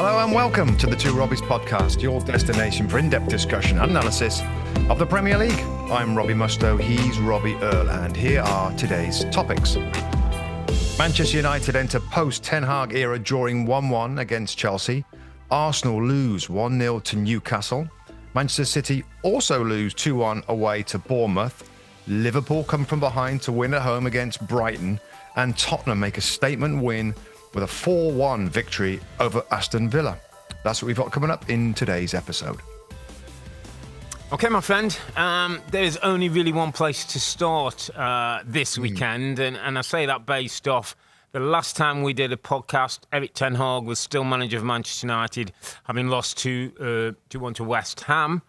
Hello and welcome to the Robbies Podcast, your destination for in-depth discussion and analysis of the Premier League. I'm Robbie Mustoe, he's Robbie Earle, and here are today's topics. Manchester United enter post-Ten Hag era drawing 1-1 against Chelsea. Arsenal lose 1-0 to Newcastle. Manchester City also lose 2-1 away to Bournemouth. Liverpool come from behind to win at home against Brighton. And Tottenham make a statement win with a 4-1 victory over Aston Villa. That's what we've got coming up in today's episode. Okay, my friend, there is only really one place to start this weekend, and I say that based off the last time we did a podcast. Erik Ten Hag was still manager of Manchester United, having lost 2-1 to West Ham.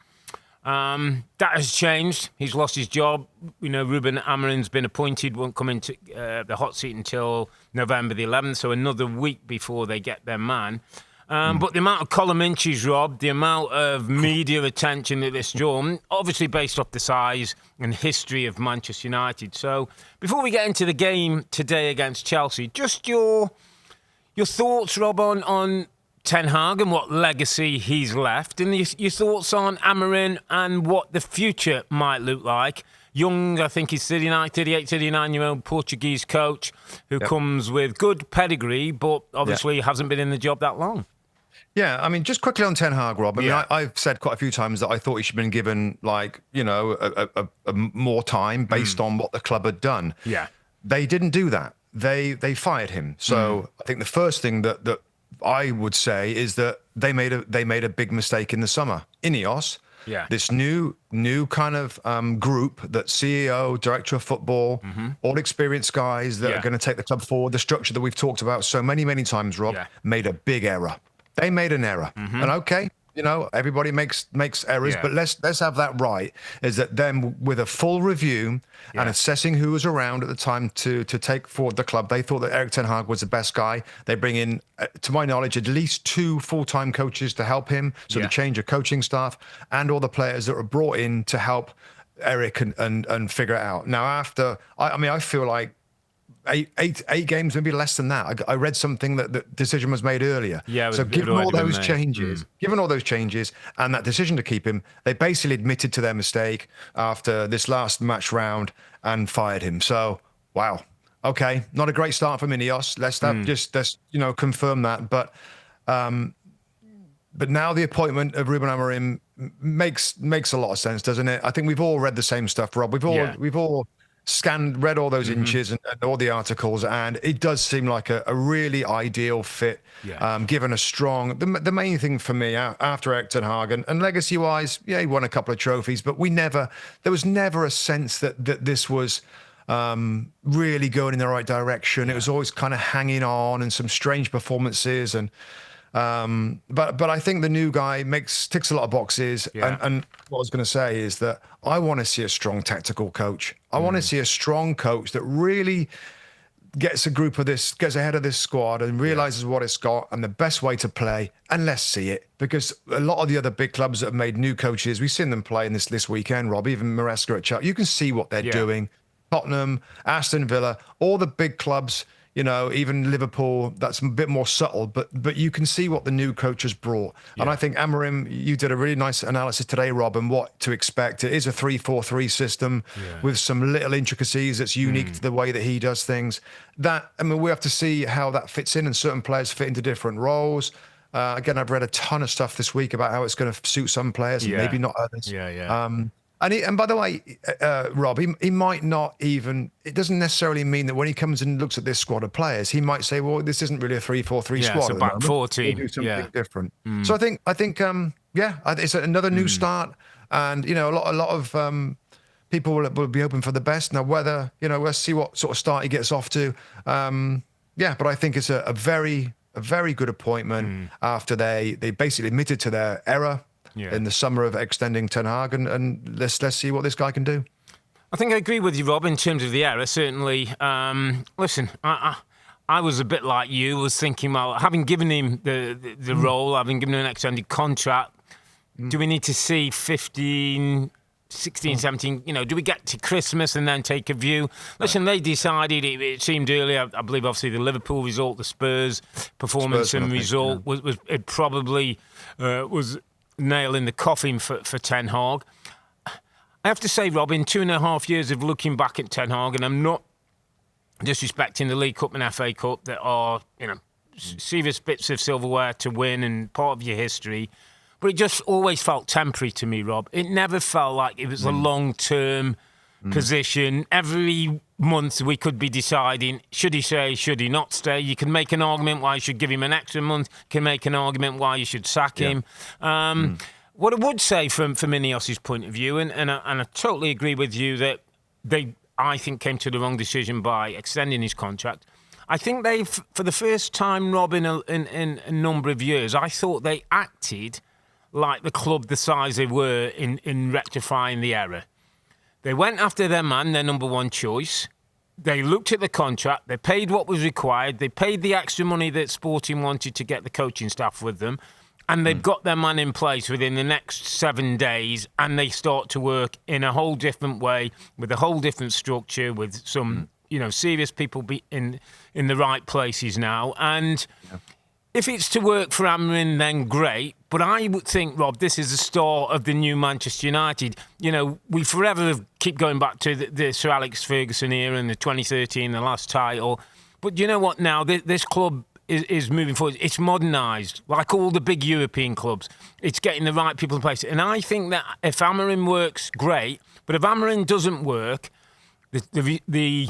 That has changed. He's lost his job. We know Ruben Amorim's been appointed, won't come into the hot seat until November the 11th, so another week before they get their man. But the amount of column inches, Rob, the amount of media attention that this drawn, obviously based off the size and history of Manchester United. So before we get into the game today against Chelsea, just your thoughts, Rob, on Ten Hag and what legacy he's left, and your thoughts on Amorim and what the future might look like. Young, I think he's 38, 39-year-old Portuguese coach who comes with good pedigree, but obviously hasn't been in the job that long. Yeah, I mean, just quickly on Ten Hag, Rob. I mean, I've said quite a few times that I thought he should have been given, a more time based on what the club had done. Yeah, they didn't do that. They fired him. So I think the first thing that I would say is that they made a big mistake in the summer. Ineos, this new kind of group that CEO, director of football, all experienced guys that are going to take the club forward. The structure that we've talked about so many times, Rob, made a big error. They made an error, and okay. You know, everybody makes errors, but let's have that right. Is that them with a full review and assessing who was around at the time to take forward the club. They thought that Erik Ten Hag was the best guy. They bring in, to my knowledge, at least 2 full-time coaches to help him. So the change of coaching staff and all the players that were brought in to help Erik and figure it out. Now, I feel like eight games, maybe less than that. I read something that the decision was made earlier. Yeah, so given all those changes, and that decision to keep him, they basically admitted to their mistake after this last match round and fired him. So, wow. Okay, not a great start from Ineos. Let's confirm that. But now the appointment of Ruben Amorim makes a lot of sense, doesn't it? I think we've all read the same stuff, Rob. We've all read all those inches and all the articles, and it does seem like a really ideal fit, given a strong... The main thing for me after Erik Ten Hag, and legacy-wise, he won a couple of trophies, but there was never a sense that this was really going in the right direction. It was always kind of hanging on and some strange performances, and but I think the new guy ticks a lot of boxes. And what I was going to say is that I want to see a strong tactical coach. I want to see a strong coach that really gets ahead of this squad and realizes what it's got and the best way to play. And let's see it, because a lot of the other big clubs that have made new coaches, we've seen them play in this weekend, Rob, even Maresca at Chelsea. You can see what they're doing. Tottenham, Aston Villa, all the big clubs. You know, even Liverpool, that's a bit more subtle, but you can see what the new coach has brought. And I think Amorim, you did a really nice analysis today, Rob, on what to expect. It is a 3-4-3 system with some little intricacies that's unique to the way that he does things. We have to see how that fits in, and certain players fit into different roles. Again, I've read a ton of stuff this week about how it's going to suit some players and maybe not others. And by the way, Rob, he might not even... It doesn't necessarily mean that when he comes and looks at this squad of players, he might say, well, this isn't really a 3-4-3 squad. It's a back 4 team. Do something different. So I think it's another new start. And, a lot of people will be hoping for the best. Now, whether, we'll see what sort of start he gets off to. But I think it's a very good appointment after they basically admitted to their error. In the summer of extending Ten Hag, and let's see what this guy can do. I think I agree with you, Rob, in terms of the error. Certainly, listen, I was a bit like you. Was thinking, well, having given him the role, having given him an extended contract, do we need to see 15 16, 17, do we get to Christmas and then take a view? Listen, they decided, it seemed earlier, I believe obviously the Liverpool result, the Spurs performance and result was it probably was nail in the coffin for Ten Hag. I have to say, Rob, in 2.5 years of looking back at Ten Hag, and I'm not disrespecting the League Cup and FA Cup that are, serious bits of silverware to win and part of your history, but it just always felt temporary to me, Rob. It never felt like it was a long-term position. Every month we could be deciding, should he stay, should he not stay? You can make an argument why you should give him an extra month. You can make an argument why you should sack him. What I would say from Ineos's point of view, and I totally agree with you that they, I think, came to the wrong decision by extending his contract. I think they, for the first time, Rob, in a number of years, I thought they acted like the club the size they were in rectifying the error. They went after their man, their number one choice. They looked at the contract. They paid what was required. They paid the extra money that Sporting wanted to get the coaching staff with them. And they've got their man in place within the next 7 days, and they start to work in a whole different way, with a whole different structure, with some, serious people in the right places now. And if it's to work for Amorim, then great. But I would think, Rob, this is the start of the new Manchester United. We forever keep going back to the Sir Alex Ferguson era and the 2013, the last title. But you know what now? This club is moving forward. It's modernised, like all the big European clubs. It's getting the right people in place. And I think that if Amorim works, great. But if Amorim doesn't work, the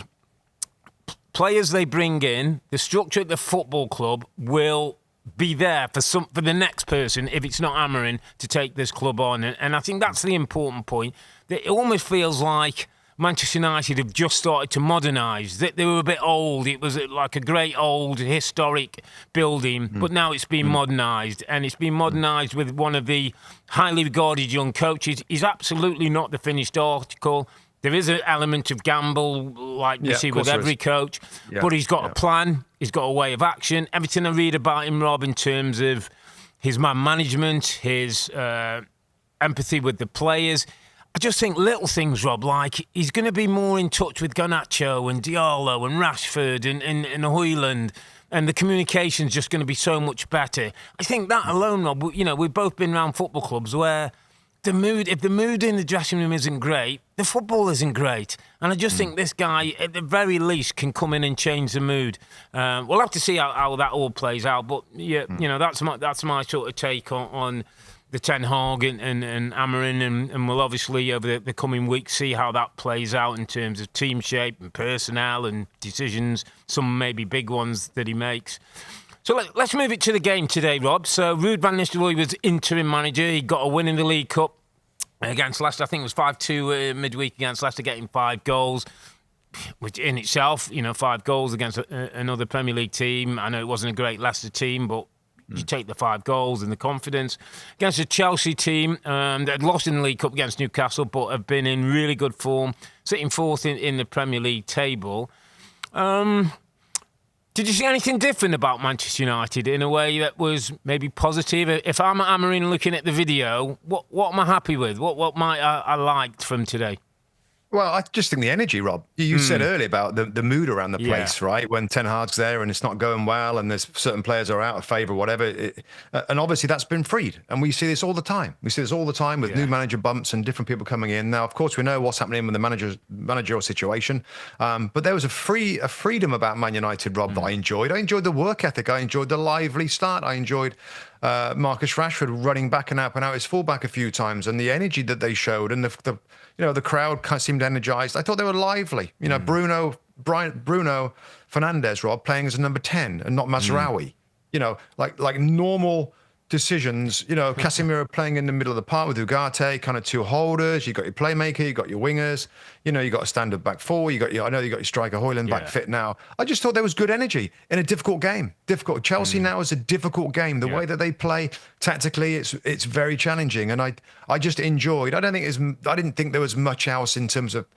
players they bring in, the structure at the football club will be there for the next person, if it's not Amorim, to take this club on. And I think that's the important point. That it almost feels like Manchester United have just started to modernise. That they were a bit old. It was like a great old historic building, but now it's been modernised, and it's been modernised with one of the highly regarded young coaches. He's absolutely not the finished article. There is an element of gamble, like you see with every coach, but he's got a plan. He's got a way of action. Everything I read about him, Rob, in terms of his man management, his empathy with the players, I just think little things, Rob, like he's going to be more in touch with Garnacho and Diallo and Rashford and Højlund, and the communication's just going to be so much better. I think that alone, Rob, we've both been around football clubs where if the mood in the dressing room isn't great, the football isn't great. And I just think this guy, at the very least, can come in and change the mood. We'll have to see how that all plays out. But, that's my sort of take on the Ten Hag and Amorim, and we'll obviously, over the coming weeks, see how that plays out in terms of team shape and personnel and decisions, some maybe big ones that he makes. So let's move it to the game today, Rob. So Ruud van Nistelrooy was interim manager. He got a win in the League Cup against Leicester. I think it was 5-2 midweek against Leicester, getting 5 goals, which in itself, 5 goals against another Premier League team. I know it wasn't a great Leicester team, but you take the 5 goals and the confidence. Against a Chelsea team that had lost in the League Cup against Newcastle, but have been in really good form, sitting fourth in the Premier League table. Did you see anything different about Manchester United in a way that was maybe positive? If I'm Amorim looking at the video, what am I happy with? What might I liked from today? Well, I just think the energy, Rob. You said earlier about the mood around the place, right? When Ten Hag's there and it's not going well and there's certain players are out of favour, whatever. And obviously that's been freed. And we see this all the time. We see this all the time with new manager bumps and different people coming in. Now, of course, we know what's happening with the managerial situation. But there was a freedom about Man United, Rob, that I enjoyed. I enjoyed the work ethic. I enjoyed the lively start. I enjoyed Marcus Rashford running back and out his fullback a few times, and the energy that they showed, and the crowd kind of seemed energized. I thought they were lively. Bruno Fernandes, Rob, playing as a number 10 and not Mazraoui. Like normal decisions. Casemiro playing in the middle of the park with Ugarte, kind of 2 holders. You got your playmaker, you got your wingers. You got a standard back 4. I know you got your striker Højlund back fit now. I just thought there was good energy in a difficult game. Chelsea now is a difficult game. The way that they play tactically, it's very challenging, and I just enjoyed. I didn't think there was much else in terms of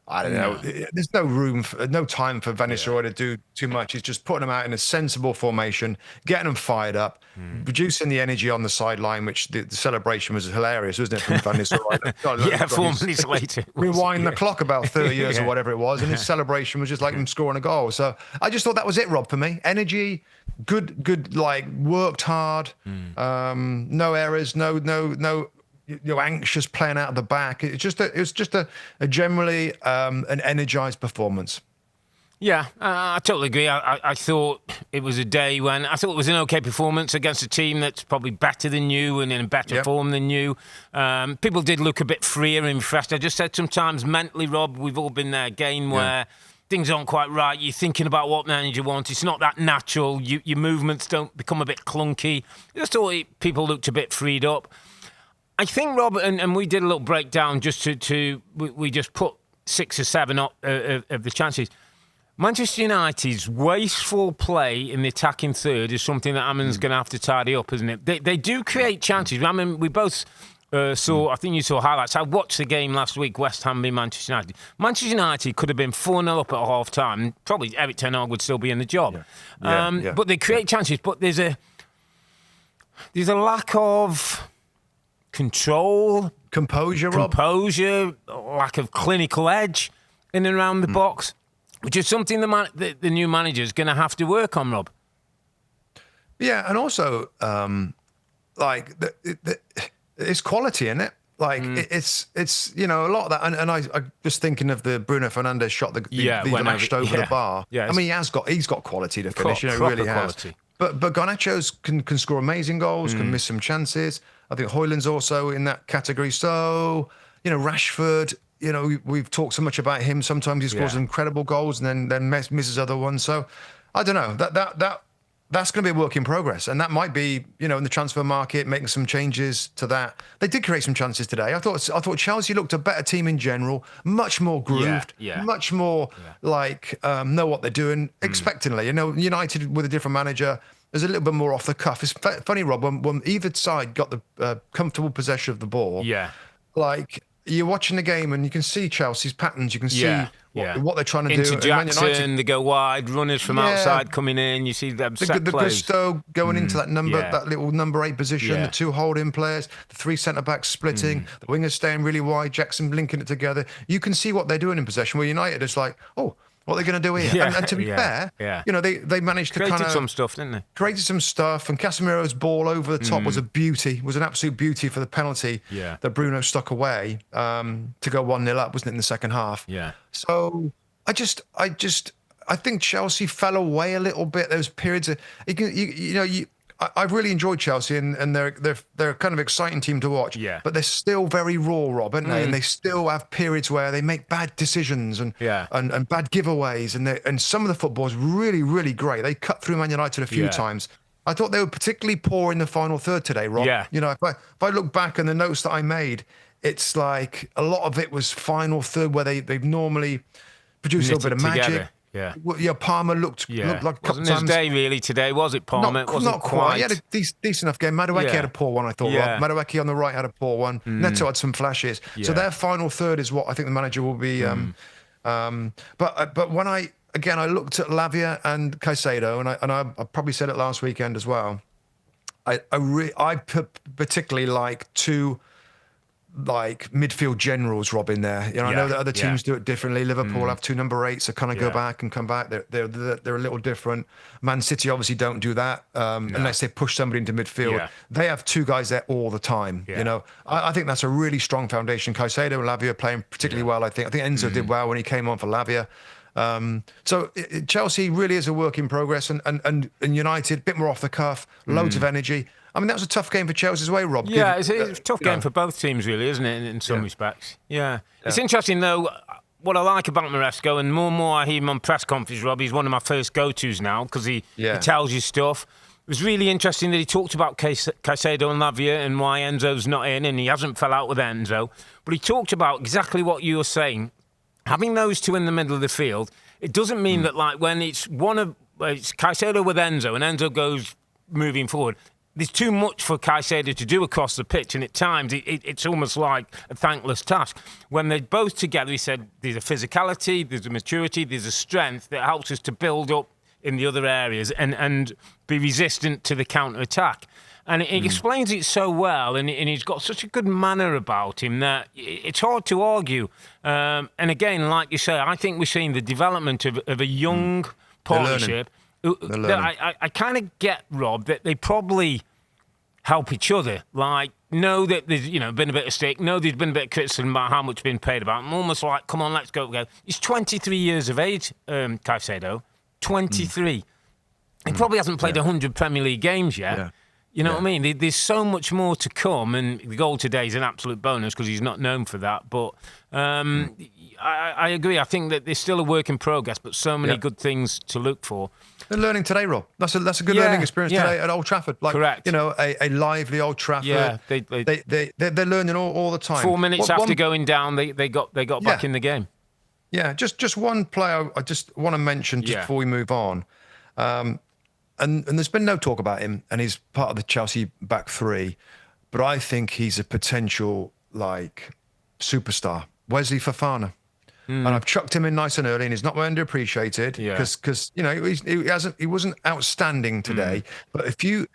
I don't know. There's no time for Venezuela to do too much. He's just putting them out in a sensible formation, getting them fired up, reducing the energy on the sideline, which the celebration was hilarious, wasn't it, from Venezuela? 4 minutes later. Rewind the clock about 30 years or whatever it was, and his celebration was just like him scoring a goal. So I just thought that was it, Rob, for me. Energy, good, like worked hard, no errors, no anxious playing out of the back. It was just a generally an energized performance. Yeah, I totally agree. I thought it was a day when I thought it was an okay performance against a team that's probably better than you and in better form than you. People did look a bit freer and refreshed. I just said sometimes mentally, Rob, we've all been there again where things aren't quite right. You're thinking about what manager wants. It's not that natural. Your movements don't become a bit clunky. I just thought people looked a bit freed up. I think, Rob, and we did a little breakdown just we just put 6 or 7 up of the chances. Manchester United's wasteful play in the attacking third is something that Ammon's going to have to tidy up, isn't it? They do create chances. I mean, we both saw, I think you saw highlights. I watched the game last week, West Ham v Manchester United. Manchester United could have been 4-0 up at half-time. Probably Eric Ten Hag would still be in the job. But they create chances. But there's a lack of control, composure, lack of clinical edge in and around the box, which is something the new manager is going to have to work on, Rob. Yeah, and also it's quality in it. Like it's a lot of that. And I just thinking of the Bruno Fernandes shot, the mashed over the bar. Yeah, I mean he's got quality to finish. He really has. Quality. But Garnacho's can score amazing goals, can miss some chances. I think Højlund's also in that category. So, Rashford, we've talked so much about him. Sometimes he scores incredible goals and then misses other ones. So, I don't know. That's going to be a work in progress. And that might be, in the transfer market, making some changes to that. They did create some chances today. I thought Chelsea looked a better team in general, much more grooved, much more know what they're doing expectantly. United with a different manager is a little bit more off the cuff. It's funny, Rob, when either side got the comfortable possession of the ball, you're watching the game and you can see Chelsea's patterns. You can see what they're trying to do. Into Jackson, they go wide, runners from outside coming in. You see them set plays. The Mustoe going into that little number 8 position, the 2 holding players, the 3 centre-backs splitting, the wingers staying really wide, Jackson linking it together. You can see what they're doing in possession, where United is like, what are they going to do here? And to be fair, they managed to created some stuff, didn't they? Created some stuff, and Casemiro's ball over the top was an absolute beauty for the penalty that Bruno stuck away to go 1-0 up, wasn't it, in the second half? Yeah. So I think Chelsea fell away a little bit. There was periods of I've really enjoyed Chelsea, and they're a kind of exciting team to watch. Yeah. But they're still very raw, Rob, aren't they? And they still have periods where they make bad decisions and bad giveaways. And some of the football is really, really great. They cut through Man United a few times. I thought they were particularly poor in the final third today, Rob. Yeah. If I look back on the notes that I made, it's like a lot of it was final third where they've normally produced a little bit of magic. Together. Yeah, Palmer looked like a couple times. Wasn't his day really today, was it, Palmer? Not quite. He had a decent enough game. Madueke had a poor one, I thought. Rob. Madueke on the right had a poor one. Neto had some flashes. So their final third is what I think the manager will be. But when I looked at Lavia and Caicedo, and I probably said it last weekend as well. I particularly like 2 midfield generals, Rob, in there. I know that other teams do it differently. Liverpool have 2 number 8s that kind of go back and come back. They're a little different. Man City obviously don't do that unless they push somebody into midfield. Yeah. They have 2 guys there all the time. Yeah. I think that's a really strong foundation. Caicedo and Lavia are playing particularly well. I think Enzo did well when he came on for Lavia. So Chelsea really is a work in progress, and United a bit more off the cuff, loads of energy. I mean, that was a tough game for Chelsea as well, Rob. Yeah, it's a tough game for both teams, really, isn't it, in some respects? Yeah. It's interesting, though, what I like about Maresco, and more I hear him on press conference, Rob, he's one of my first go-tos now, because he tells you stuff. It was really interesting that he talked about Caicedo and Lavia and why Enzo's not in, and he hasn't fell out with Enzo. But he talked about exactly what you were saying. Having those 2 in the middle of the field, it doesn't mean that, when it's Caicedo with Enzo, and Enzo goes moving forward, there's too much for Caicedo to do across the pitch, and at times it's almost like a thankless task. When they're both together, he said there's a physicality, there's a maturity, there's a strength that helps us to build up in the other areas and be resistant to the counter-attack. And he explains it so well, and he's got such a good manner about him that it's hard to argue. And again, like you say, I think we're seeing the development of a young partnership. I kind of get, Rob, that they probably help each other. Like, know that there's been a bit of stick, know there's been a bit of criticism about how much been paid about. I'm almost like, come on, let's go. He's 23 years of age, Caicedo. 23. He probably hasn't played 100 Premier League games yet. Yeah. You know what I mean? There's so much more to come, and the goal today is an absolute bonus because he's not known for that. But I agree. I think that there's still a work in progress, but so many good things to look for. They're learning today, Rob. That's a good learning experience today at Old Trafford. Like, correct. A lively Old Trafford. Yeah, they're learning all the time. 4 minutes after going down, they got back in the game. Yeah, just one player I just want to mention before we move on. And there's been no talk about him, and he's part of the Chelsea back three, but I think he's a potential superstar. Wesley Fofana. And I've chucked him in nice and early, and he's not underappreciated because he wasn't outstanding today. But if you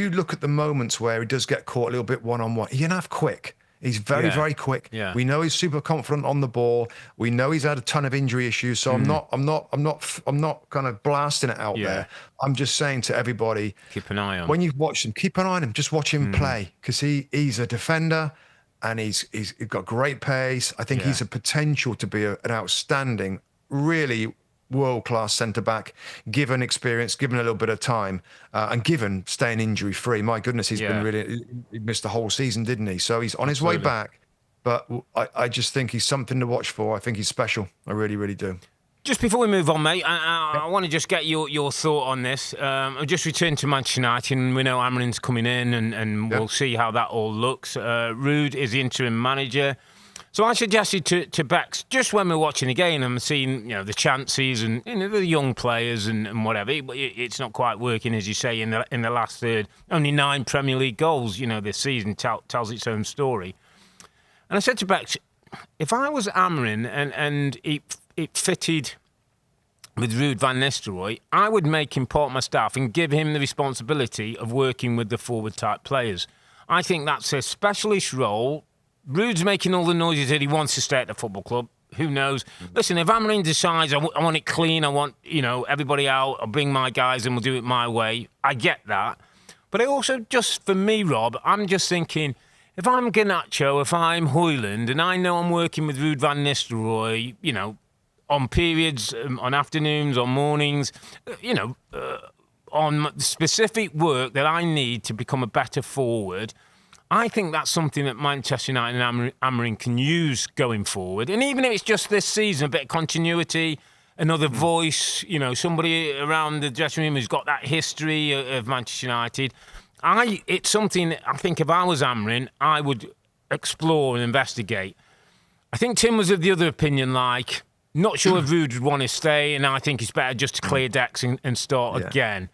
look at the moments where he does get caught a little bit one-on-one, he's enough quick. He's very, very quick. Yeah. We know he's super confident on the ball. We know he's had a ton of injury issues. So I'm not kind of blasting it out there. I'm just saying to everybody, keep an eye on. When you watch him, keep an eye on him. Just watch him play because he's a defender and he's got great pace. I think he's a potential to be an outstanding, really world-class centre-back, given experience, given a little bit of time, and given staying injury-free. My goodness, he missed the whole season, didn't he? So he's on his way back, but I just think he's something to watch for. I think he's special. I really, really do. Just before we move on, mate, I want to just get your thought on this. I've just returned to Manchester United, and we know Amarin's coming in, and we'll see how that all looks. Ruud is the interim manager. So I suggested to Bex, just when we're watching the game, I'm seeing the chances and the young players and whatever. It's not quite working, as you say, in the last third. Only 9 Premier League goals, this season tells its own story. And I said to Bex, if I was Amarin and it fitted with Ruud van Nistelrooy, I would make him part of my staff and give him the responsibility of working with the forward-type players. I think that's a specialist role. Ruud's making all the noises that he wants to stay at the football club. Who knows? Listen, if Amarin decides I want it clean, I want everybody out, I'll bring my guys and we'll do it my way, I get that. But I also, just for me, Rob, I'm just thinking, if I'm Garnacho, if I'm Højlund, and I know I'm working with Ruud van Nistelrooy, on periods, on afternoons, on mornings, on specific work that I need to become a better forward, I think that's something that Manchester United and Amarin can use going forward. And even if it's just this season, a bit of continuity, another voice, somebody around the dressing room who's got that history of Manchester United. It's something that I think if I was Amarin, I would explore and investigate. I think Tim was of the other opinion, not sure if Ruud would want to stay, and I think it's better just to clear decks and start again.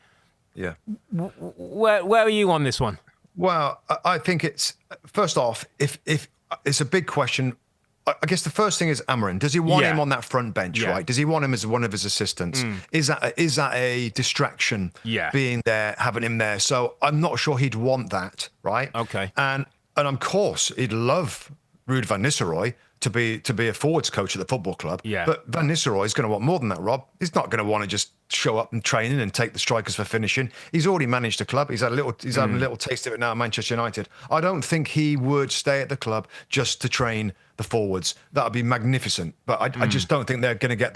Yeah. Where are you on this one? Well, I think it's, first off, if it's a big question, I guess the first thing is Amarin. Does he want him on that front bench, right? Does he want him as one of his assistants? Is that a distraction, being there, having him there? So I'm not sure he'd want that, right? Okay. And of course, he'd love Ruud van Nistelrooy to be a forwards coach at the football club. Yeah. But Van Nistelrooy is going to want more than that, Rob. He's not going to want to just show up and training and take the strikers for finishing. He's already managed the club. He's having a little taste of it now at Manchester United. I don't think he would stay at the club just to train the forwards. That would be magnificent. But I just don't think they're going to get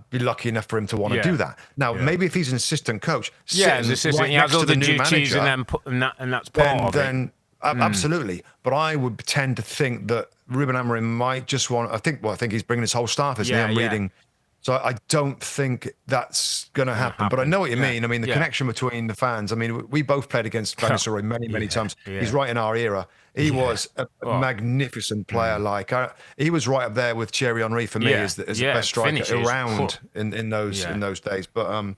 be lucky enough for him to want to do that. Now, maybe if he's an assistant coach, as assistant, he has all the duties and that's part of it. Absolutely. But I would tend to think that Ruben Amorim might just want, I think he's bringing his whole staff, isn't he? I'm reading. So I don't think that's going to happen. But I know what you mean. I mean, the connection between the fans. I mean, we both played against Van Nistelrooy many times. Yeah. He's right in our era. He was a magnificent player. He was right up there with Thierry Henry for me as the best striker around in those days. But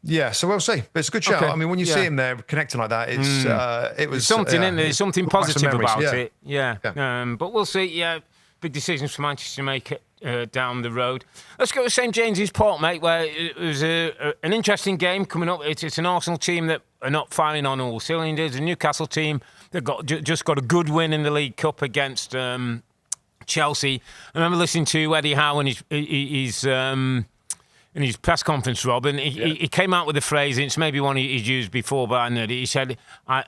Yeah, so we'll see. But it's a good show. Okay. I mean, when you see him there connecting like that, it was There's something in there. There's something positive about it. Yeah. But we'll see. Yeah, big decisions for Manchester to make it down the road. Let's go to St James's Park, mate, where it was an interesting game coming up. It's an Arsenal team that are not firing on all cylinders. A Newcastle team that just got a good win in the League Cup against Chelsea. I remember listening to Eddie Howe and in his press conference, Rob, and he came out with a phrase, and it's maybe one he's used before, but I know it. He said,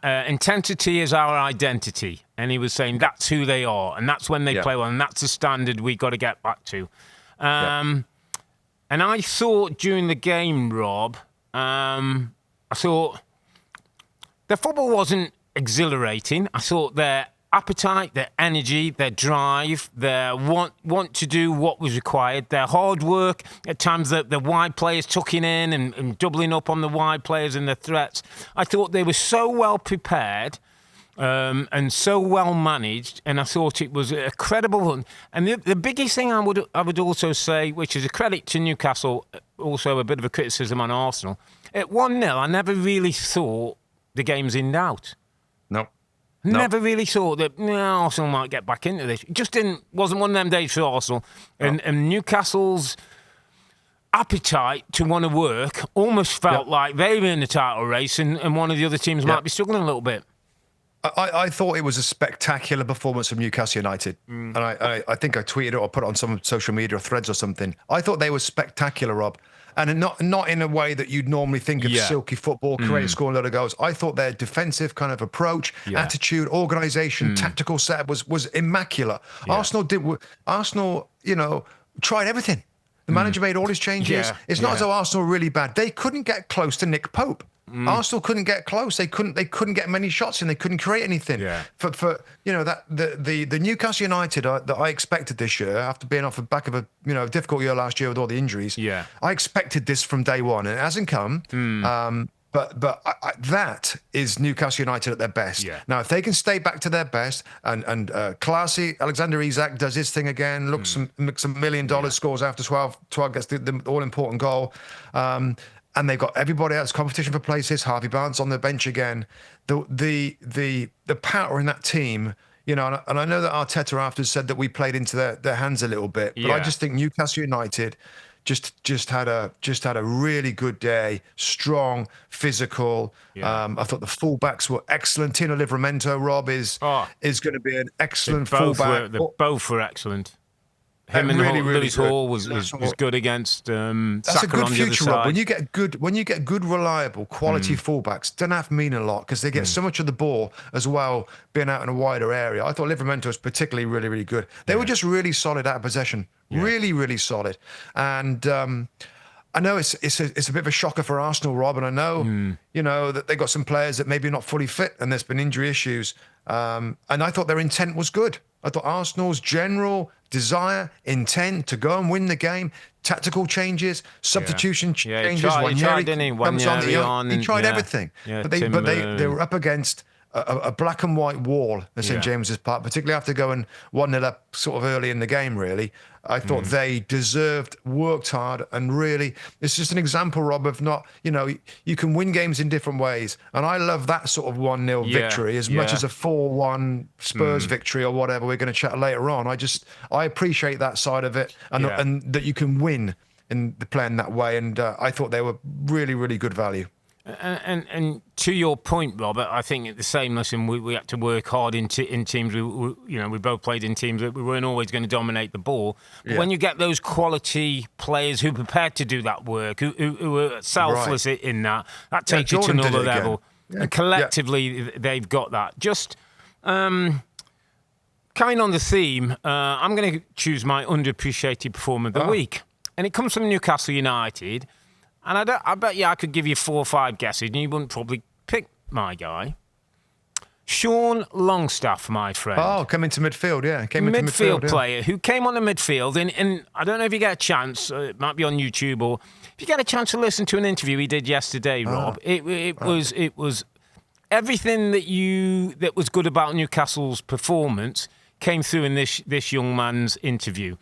intensity is our identity. And he was saying that's who they are, and that's when they play well, and that's the standard we've got to get back to. And I thought during the game, Rob, I thought their football wasn't exhilarating. I thought their appetite, their energy, their drive, their want to do what was required, their hard work, at times the wide players tucking in and doubling up on the wide players and the threats. I thought they were so well prepared and so well managed, and I thought it was a credible one. And the biggest thing I would also say, which is a credit to Newcastle, also a bit of a criticism on Arsenal, at 1-0, I never really thought the game's in doubt. No. Never really thought that Arsenal might get back into this. It just wasn't one of them days for Arsenal. And Newcastle's appetite to want to work almost felt like they were in the title race and one of the other teams might be struggling a little bit. I thought it was a spectacular performance from Newcastle United. And I think I tweeted it or put it on some social media or threads or something. I thought they were spectacular, Rob. And not in a way that you'd normally think of silky football, creating, scoring a lot of goals. I thought their defensive kind of approach, attitude, organisation, tactical setup was immaculate. Yeah. Arsenal, tried everything. The manager made all his changes. It's not as though Arsenal were really bad. They couldn't get close to Nick Pope. Arsenal couldn't get close. They couldn't get many shots in. They couldn't create anything. Yeah. For that the Newcastle United that I expected this year, after being off the back of a difficult year last year with all the injuries. Yeah. I expected this from day one, and it hasn't come. But that is Newcastle United at their best. Yeah. Now, if they can stay back to their best, and classy Alexander Isak does his thing again, makes $1 million, scores after 12 gets the all-important goal. And they've got everybody else competition for places. Harvey Barnes on the bench again. The power in that team, and I know that Arteta after said that we played into their hands a little bit, but I just think Newcastle United just had a really good day. Strong, physical. Yeah. I thought the fullbacks were excellent. Tino Livramento, Rob, is going to be an excellent fullback. Both were excellent. Him and Lewis Hall was good against Saka on the other side. That's a good future, Rob. When you get good, reliable, quality fullbacks, don't have to mean a lot because they get so much of the ball as well, being out in a wider area. I thought Livramento was particularly really, really good. They were just really solid out of possession, really, really solid. And I know it's a bit of a shocker for Arsenal, Rob, and I know that they got some players that maybe not fully fit, and there's been injury issues. And I thought their intent was good. I thought Arsenal's general desire, intent to go and win the game, tactical changes, substitution changes. He tried everything. Yeah, but they were up against a black and white wall at St James's Park, particularly after going 1-0 up sort of early in the game, really. I thought they deserved, worked hard, and really, it's just an example, Rob, of not, you can win games in different ways. And I love that sort of 1-0 victory as much as a 4-1 Spurs victory or whatever we're going to chat later on. I appreciate that side of it and that you can win in playing that way. And I thought they were really, really good value. And to your point, Robert, I think at the same lesson we had to work hard in teams. We both played in teams that we weren't always going to dominate the ball. But when you get those quality players who are prepared to do that work, who are selfless in that takes you to another level. Yeah. And collectively, they've got that. Just carrying on the theme, I'm going to choose my underappreciated performer of the week, and it comes from Newcastle United. And I bet I could give you 4 or 5 guesses, and you wouldn't probably pick my guy. Sean Longstaff, my friend. Oh, coming to midfield, Midfield player who came on the midfield, and I don't know if you get a chance, it might be on YouTube, or if you get a chance to listen to an interview he did yesterday, Rob. It was everything that was good about Newcastle's performance came through in this young man's interview.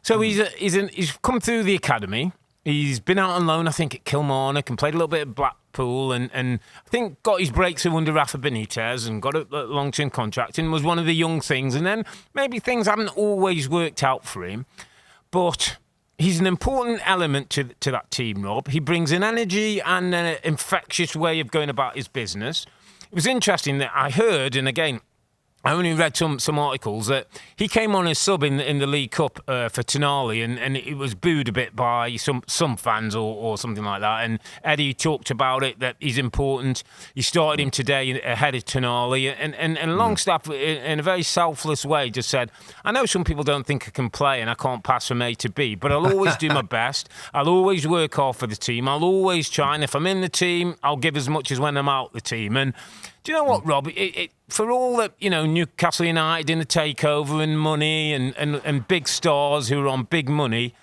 So he's come through the academy. He's been out on loan, I think, at Kilmarnock and played a little bit at Blackpool and I think got his breakthrough under Rafa Benitez and got a long-term contract and was one of the young things. And then maybe things haven't always worked out for him, but he's an important element to that team, Rob. He brings an energy and an infectious way of going about his business. It was interesting that I heard, and again, I only read some articles, that he came on as sub in the League Cup for Tonali, and it was booed a bit by some fans or something like that. And Eddie talked about it, that he's important. He started him today ahead of Tonali, and Longstaff, in a very selfless way, just said, I know some people don't think I can play and I can't pass from A to B, but I'll always do my best. I'll always work hard for the team. I'll always try, and if I'm in the team, I'll give as much as when I'm out the team. And do you know what, Rob? For all that, Newcastle United in the takeover and money and big stars who are on big money,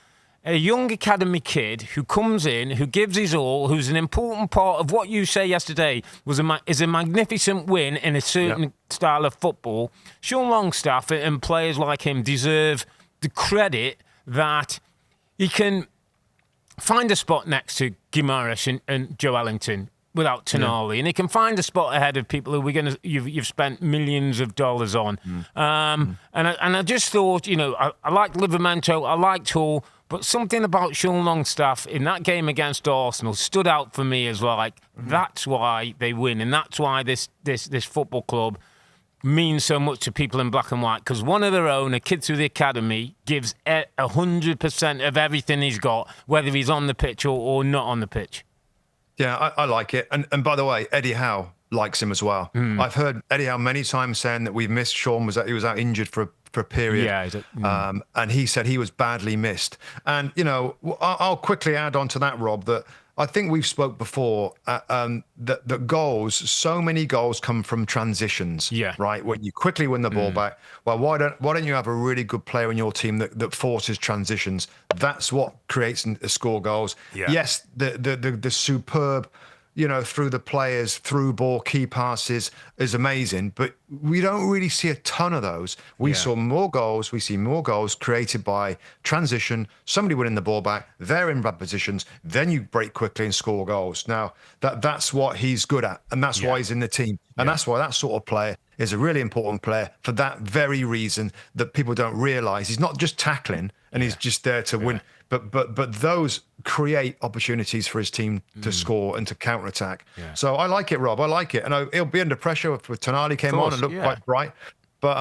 a young academy kid who comes in, who gives his all, who's an important part of what you say yesterday is a magnificent win in a certain style of football. Sean Longstaff and players like him deserve the credit that he can find a spot next to Guimaraes and Joe Ellington without Tonali, and he can find a spot ahead of people who you've spent millions of dollars on. And I just thought, I liked Livramento, I liked Hall, but something about Sean Longstaff in that game against Arsenal stood out for me as like, that's why they win, and that's why this football club means so much to people in black and white, because one of their own, a kid through the academy, gives 100% of everything he's got, whether he's on the pitch or not on the pitch. Yeah, I like it. And by the way, Eddie Howe likes him as well. I've heard Eddie Howe many times saying that we've missed Sean, he was out injured for a period. Yeah, and he said he was badly missed. And, I'll quickly add on to that, Rob, that I think we've spoke before that goals, so many goals come from transitions, right? When you quickly win the ball back. Well, why don't you have a really good player in your team that forces transitions? That's what creates and score goals. Yeah. Yes, the superb, through the players, through ball, key passes is amazing, but we don't really see a ton of those. We see more goals created by transition, somebody winning the ball back, they're in bad positions, then you break quickly and score goals. Now, that's what he's good at, and that's why he's in the team. And that's why that sort of player is a really important player for that very reason that people don't realise. He's not just tackling and he's just there to win. But those create opportunities for his team to score and to counterattack. Yeah. So I like it, Rob. I like it. And he'll be under pressure if Tonali came on and looked quite bright. But,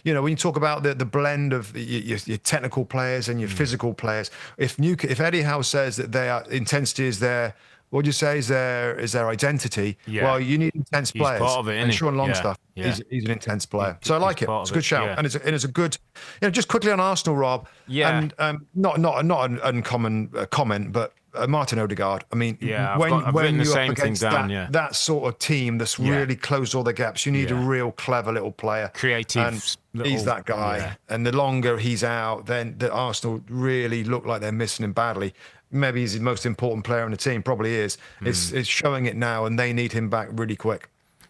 when you talk about the blend of your technical players and your physical players, if Eddie Howe says that their intensity is there, what would you say is their identity? Yeah. Well, you need intense players. He's part of it, and Sean Longstaff, he's an intense player. So I like it. It's a good shout, and it's a good. Just quickly on Arsenal, Rob. Yeah. And not an uncommon comment, but Martin Odegaard. I mean, when you're up against that sort of team that's really closed all the gaps, you need a real clever little player, creative. And he's that guy. Yeah. And the longer he's out, then the Arsenal really look like they're missing him badly. Maybe he's the most important player on the team, probably is. It's showing it now, and they need him back really quick.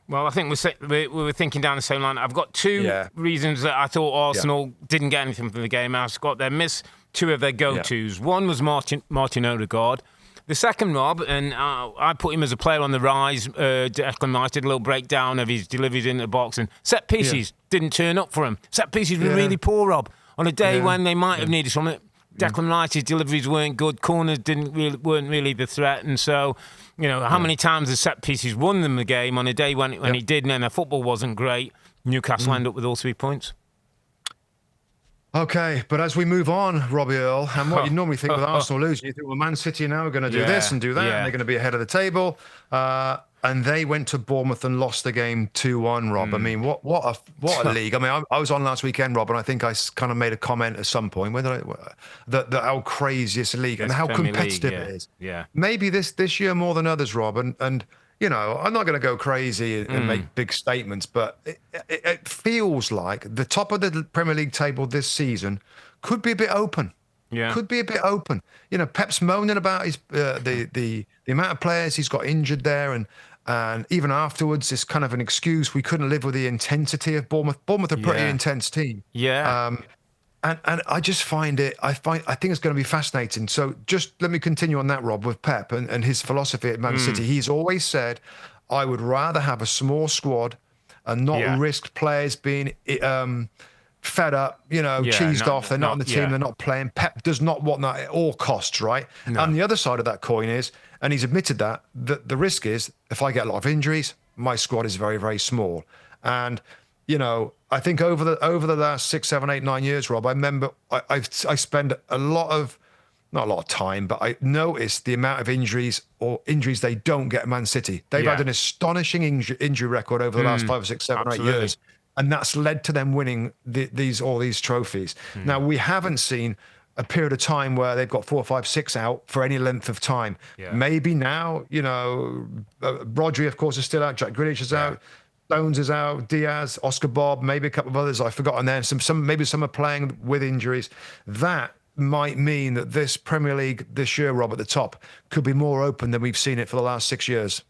Well, I think we were thinking down the same line. I've got two reasons that I thought Arsenal didn't get anything from the game. I've got their miss two of their go-tos. One was Martin Odegaard. The second, Rob, and I put him as a player on the rise. Declan Rice did a little breakdown of his deliveries in the box, and set pieces didn't turn up for him. Set pieces were really poor, Rob. On a day when they might have needed something, Declan Rice's deliveries weren't good. Corners weren't really the threat, and so how many times the set pieces won them the game on a day when he did, and then the football wasn't great. Newcastle ended up with all 3 points. Okay, but as we move on, Robbie Earle, and what you normally think with Arsenal losing, you think, well, Man City now are going to do this and do that, and they're going to be ahead of the table. And they went to Bournemouth and lost the game 2-1, Rob. I mean, what a league. I mean, I was on last weekend, Rob, and I think I kind of made a comment at some point that how crazy this league and how competitive it is. Yeah. Maybe this year more than others, Rob. And I'm not going to go crazy and make big statements, but it feels like the top of the Premier League table this season could be a bit open. Yeah. Could be a bit open. Pep's moaning about his the amount of players he's got injured there, and even afterwards, it's kind of an excuse. We couldn't live with the intensity of Bournemouth. Bournemouth are a pretty intense team. Yeah. And I just find I think it's going to be fascinating. So just let me continue on that, Rob, with Pep and his philosophy at Man City. He's always said, I would rather have a small squad and not risk players being fed up, cheesed off. They're not on the team. They're not playing. Pep does not want that at all costs, right? No. And the other side of that coin is, and he's admitted that the risk is, if I get a lot of injuries, my squad is very, very small. And I think over the last 6, 7, 8, 9 years, Rob, I remember I spend not a lot of time, but I noticed the amount of injuries they don't get at Man City. They've had an astonishing injury record over the last 5, 6, 7, 8 years. And that's led to them winning all these trophies. Now, we haven't seen a period of time where they've got 4, 5, 6 out for any length of time. Yeah. Maybe now, Rodri, of course, is still out. Jack Grealish is out. Stones is out. Diaz, Oscar Bob, maybe a couple of others I've forgotten there. Maybe some are playing with injuries. That might mean that this Premier League this year, Rob, at the top, could be more open than we've seen it for the last 6 years.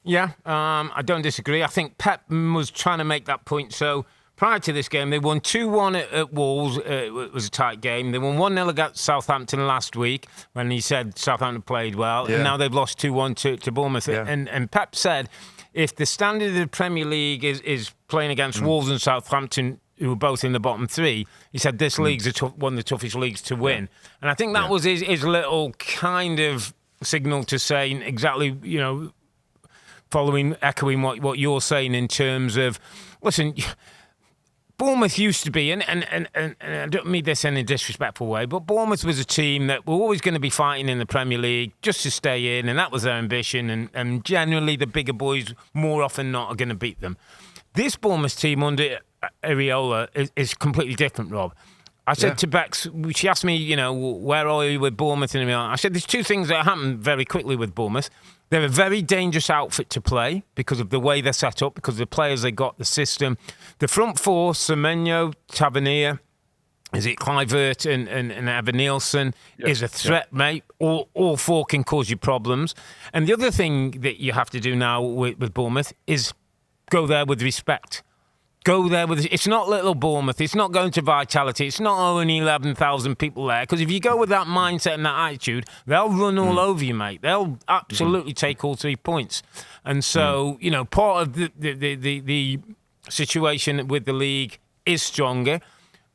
Yeah, I don't disagree. I think Pep was trying to make that point. So prior to this game, they won 2-1 at Wolves. It was a tight game. They won 1-0 against Southampton last week when he said Southampton played well. Yeah. And now they've lost 2-1 to Bournemouth. Yeah. And Pep said, if the standard of the Premier League is playing against Wolves and Southampton, who were both in the bottom 3, he said this league's one of the toughest leagues to win. And I think that was his little kind of signal to saying exactly, echoing what you're saying in terms of, listen, Bournemouth used to be, and I don't mean this in a disrespectful way, but Bournemouth was a team that were always going to be fighting in the Premier League just to stay in, and that was their ambition, and generally the bigger boys more often than not are going to beat them. This Bournemouth team under Earle is completely different, Rob. I said to Bex, she asked me, where are you with Bournemouth? And I said, there's 2 things that happened very quickly with Bournemouth. They're a very dangerous outfit to play because of the way they're set up, because of the players they got, the system. The front 4, Semenyo, Tavernier, is it Kluivert and Evan Nielsen, is a threat, mate. All 4 can cause you problems. And the other thing that you have to do now with Bournemouth is go there with respect. Go there with... It's not little Bournemouth. It's not going to Vitality. It's not only 11,000 people there. Because if you go with that mindset and that attitude, they'll run all over you, mate. They'll absolutely take all 3 points. And so, part of the situation with the league is stronger.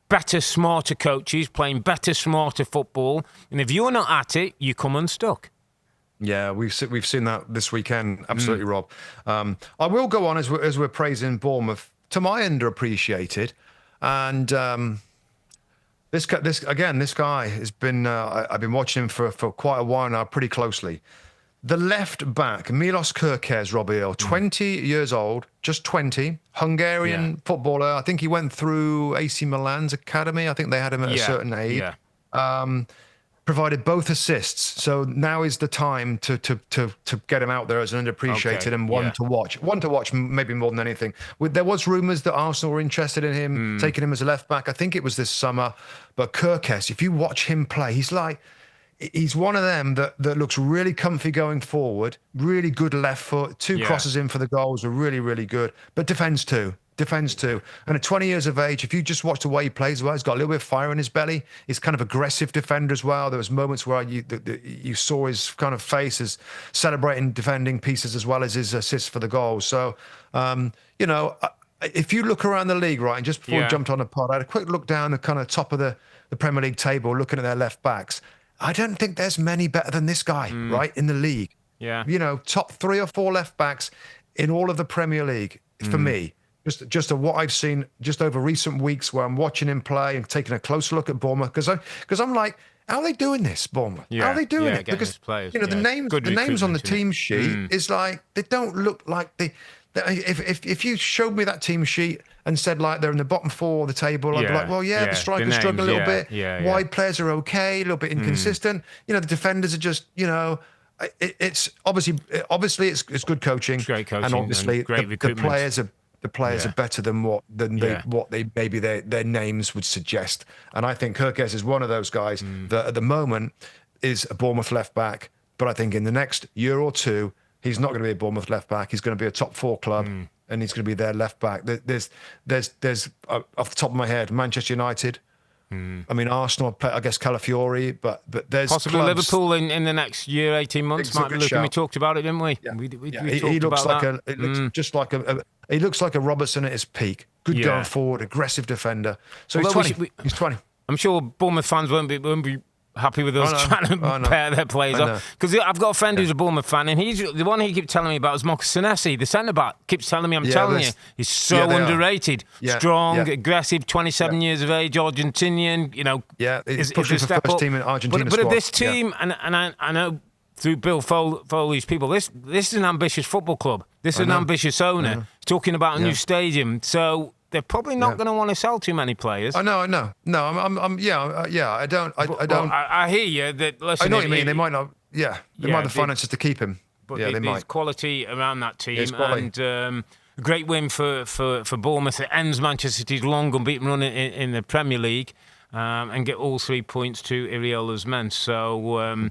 Better, smarter coaches playing better, smarter football. And if you're not at it, you come unstuck. Yeah, we've seen that this weekend. Absolutely, Rob. I will go on as we're praising Bournemouth. To my underappreciated, and this guy has been. I've been watching him for quite a while now, pretty closely. The left back, Milos Kerkez, Robbie Earle, 20 years old, just 20, Hungarian footballer. I think he went through AC Milan's academy. I think they had him at a certain age. Yeah. Provided both assists, so now is the time to get him out there as an underappreciated and one to watch. One to watch, maybe more than anything. There was rumours that Arsenal were interested in him, taking him as a left back. I think it was this summer. But Kerkez, if you watch him play, he's one of them that looks really comfy going forward. Really good left foot. 2 crosses in for the goals are really, really good. But defends too. And at 20 years of age, if you just watch the way he plays, he's got a little bit of fire in his belly. He's kind of aggressive defender as well. There was moments where you saw his kind of face as celebrating defending pieces as well as his assists for the goals. So, if you look around the league, right, and just before we jumped on the pod, I had a quick look down the kind of top of the Premier League table, looking at their left backs. I don't think there's many better than this guy, right, in the league. Yeah. Top 3 or 4 left backs in all of the Premier League for me. Just what I've seen just over recent weeks where I'm watching him play and taking a closer look at Bournemouth because I'm like, how are they doing this, Bournemouth? How are they doing it? Because players, the names on the team sheet is like they don't look like if you showed me that team sheet and said like they're in the bottom 4 of the table, I'd be like, well, the strikers struggle a little bit. Wide players are okay, a little bit inconsistent. The defenders are just it's obviously it's good coaching. Great coaching and obviously the players are better than what they maybe their names would suggest. And I think Kerkez is one of those guys that at the moment is a Bournemouth left back. But I think in the next year or 2, he's not going to be a Bournemouth left back. He's going to be a top 4 club, and he's going to be their left back. There's off the top of my head, Manchester United, I mean, Arsenal, I guess Calafiori, but there's possibly clubs. Liverpool in the next year, 18 months. Might be looking. We talked about it, didn't we? Yeah. We He looks about like that. looks just like he looks like a Robertson at his peak. Good going forward, aggressive defender. So he's 20. He's 20. I'm sure Bournemouth fans won't be happy with us trying to pair their players up. Because I've got a friend who's a Bournemouth fan, and he's the one he keeps telling me about is Marcus Senesi, the centre-back. Keeps telling me, I'm telling you, he's so underrated. Strong, aggressive, 27 years of age, Argentinian, he's pushing for first team in Argentina But squad. this team, and I know through Bill Foley's people, this is an ambitious football club. This is an ambitious owner. He's talking about a new stadium. So they're probably not going to want to sell too many players. I know. No, I don't. I hear you. Listen, I know what you mean. They might not. Yeah, they might have the finances to keep him. But they might. There's quality around that team, and a great win for Bournemouth. It ends Manchester City's long unbeaten run in the Premier League, and get all 3 points to Earle's men. So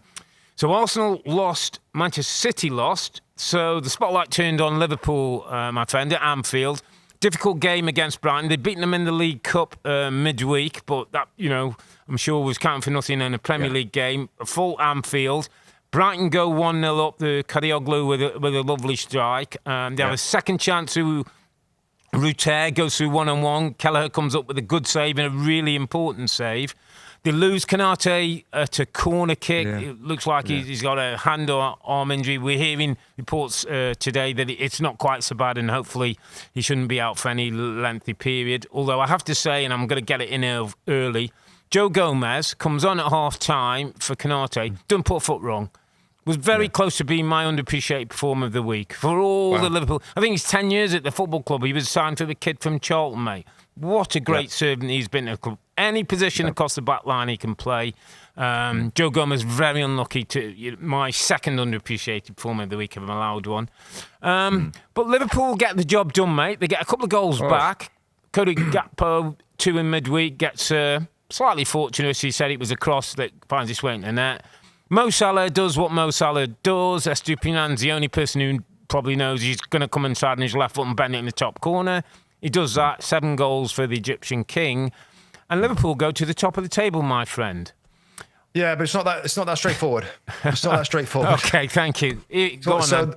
Arsenal lost, Manchester City lost. So the spotlight turned on Liverpool, my friend, at Anfield. Difficult game against Brighton. They'd beaten them in the League Cup midweek, but that, I'm sure was counting for nothing in a Premier League game. A full Anfield. Brighton go 1-0 up. The Kadioglu with a lovely strike. They have a second chance who Ruter goes through one-on-one. Kelleher comes up with a good save and a really important save. They lose Kanate at a corner kick. Yeah. It looks like he's got a hand or arm injury. We're hearing reports today that it's not quite so bad, and hopefully he shouldn't be out for any lengthy period. Although I have to say, and I'm going to get it in early, Joe Gomez comes on at half-time for Kanate. Doesn't put a foot wrong. Was very close to being my underappreciated performer of the week. For all the Liverpool... I think he's 10 years at the football club. He was signed for the kid from Charlton, mate. What a great servant he's been to the club. Any position across the back line he can play. Joe Gomez, very unlucky to my second underappreciated performer of the week, if I'm allowed one. But Liverpool get the job done, mate. They get a couple of goals back. Cody Gakpo, 2 in midweek, gets slightly fortunate. He said it was a cross that finds its way into the net. Mo Salah does what Mo Salah does. Estupinan's the only person who probably knows he's going to come inside on his left foot and bend it in the top corner. He does that. 7 goals for the Egyptian king. And Liverpool go to the top of the table, my friend. Yeah, but it's not that straightforward. It's not that straightforward. Okay, thank you. Go on then.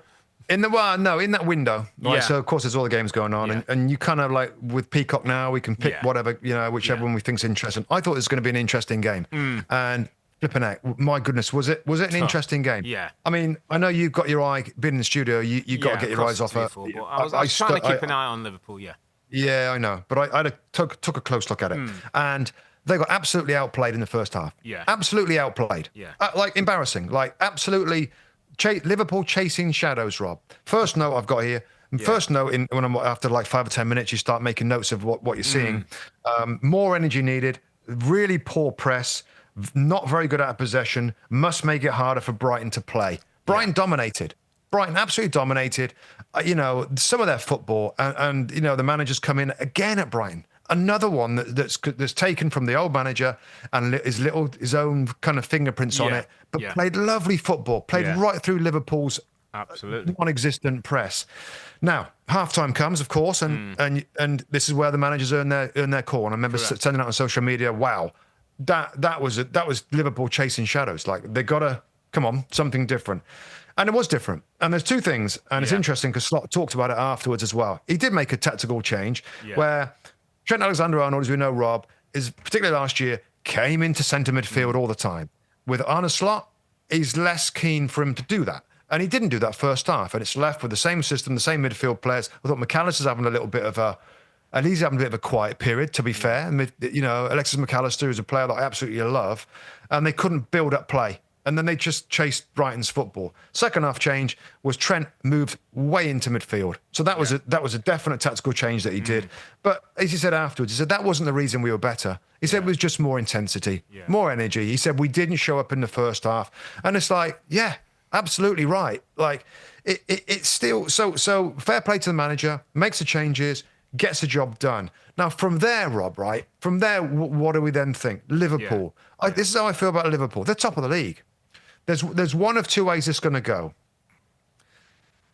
In that window, right? So of course there's all the games going on, and you kind of like with Peacock now we can pick whatever whichever one we think's interesting. I thought it was going to be an interesting game, and flipping out, my goodness, was it an interesting game? Yeah. I mean, I know you've got your eye being in the studio. You got to get your eyes off her. I was trying to keep an eye on Liverpool. Yeah. Yeah, I know, but I took a close look at it, and they got absolutely outplayed in the first half. Yeah, absolutely outplayed. Yeah, like embarrassing, like absolutely. Liverpool chasing shadows, Rob. First note I've got here. First note when I'm after like 5 or 10 minutes, you start making notes of what you're seeing. More energy needed. Really poor press. Not very good out of possession. Must make it harder for Brighton to play. Brighton dominated. Brighton absolutely dominated. Some of their football, and the managers come in again at Brighton. Another one that's taken from the old manager and his own kind of fingerprints on it, but played lovely football, played right through Liverpool's non-existent press. Now halftime comes, of course, and this is where the managers earn their call. And I remember sending out on social media, "Wow, that was Liverpool chasing shadows. Like they gotta come on, something different." And it was different. And there's 2 things, and it's interesting because Slot talked about it afterwards as well. He did make a tactical change where Trent Alexander-Arnold, as we know, Rob, is particularly last year, came into centre midfield all the time. With Arne Slot, he's less keen for him to do that. And he didn't do that first half. And it's left with the same system, the same midfield players. I thought McAllister's having a little bit of a quiet period, to be fair. And, Alexis McAllister is a player that I absolutely love. And they couldn't build up play. And then they just chased Brighton's football. Second half change was Trent moved way into midfield. So that was a definite tactical change that he did. But as he said afterwards, he said that wasn't the reason we were better. He said it was just more intensity, more energy. He said we didn't show up in the first half. And it's like, yeah, absolutely right. Like it's still so fair play to the manager, makes the changes, gets the job done. Now from there, Rob, right? From there, what do we then think? Liverpool. This is how I feel about Liverpool. They're top of the league. There's one of 2 ways it's going to go.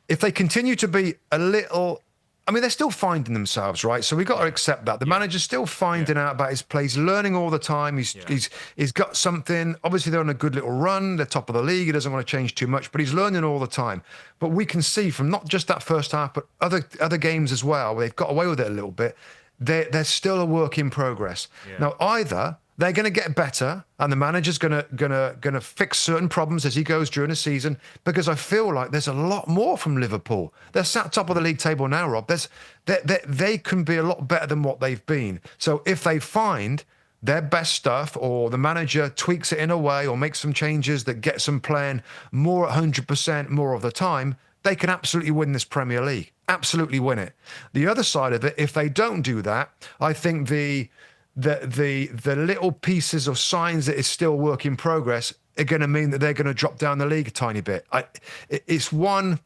If they continue to be a little I mean, they're still finding themselves, right? So we've got to accept that. The manager's still finding out about his play. He's learning all the time. He's got something. Obviously, they're on a good little run. They're top of the league. He doesn't want to change too much, but he's learning all the time. But we can see from not just that first half, but other games as well, where they've got away with it a little bit, they're still a work in progress. Yeah. Now, either they're going to get better, and the manager's gonna fix certain problems as he goes during the season. Because I feel like there's a lot more from Liverpool. They're sat top of the league table now, Rob. They can be a lot better than what they've been. So if they find their best stuff, or the manager tweaks it in a way, or makes some changes that gets them playing more 100% more of the time, they can absolutely win this Premier League. Absolutely win it. The other side of it, if they don't do that, I think the little pieces of signs that it's still work in progress are going to mean that they're going to drop down the league a tiny bit. It's a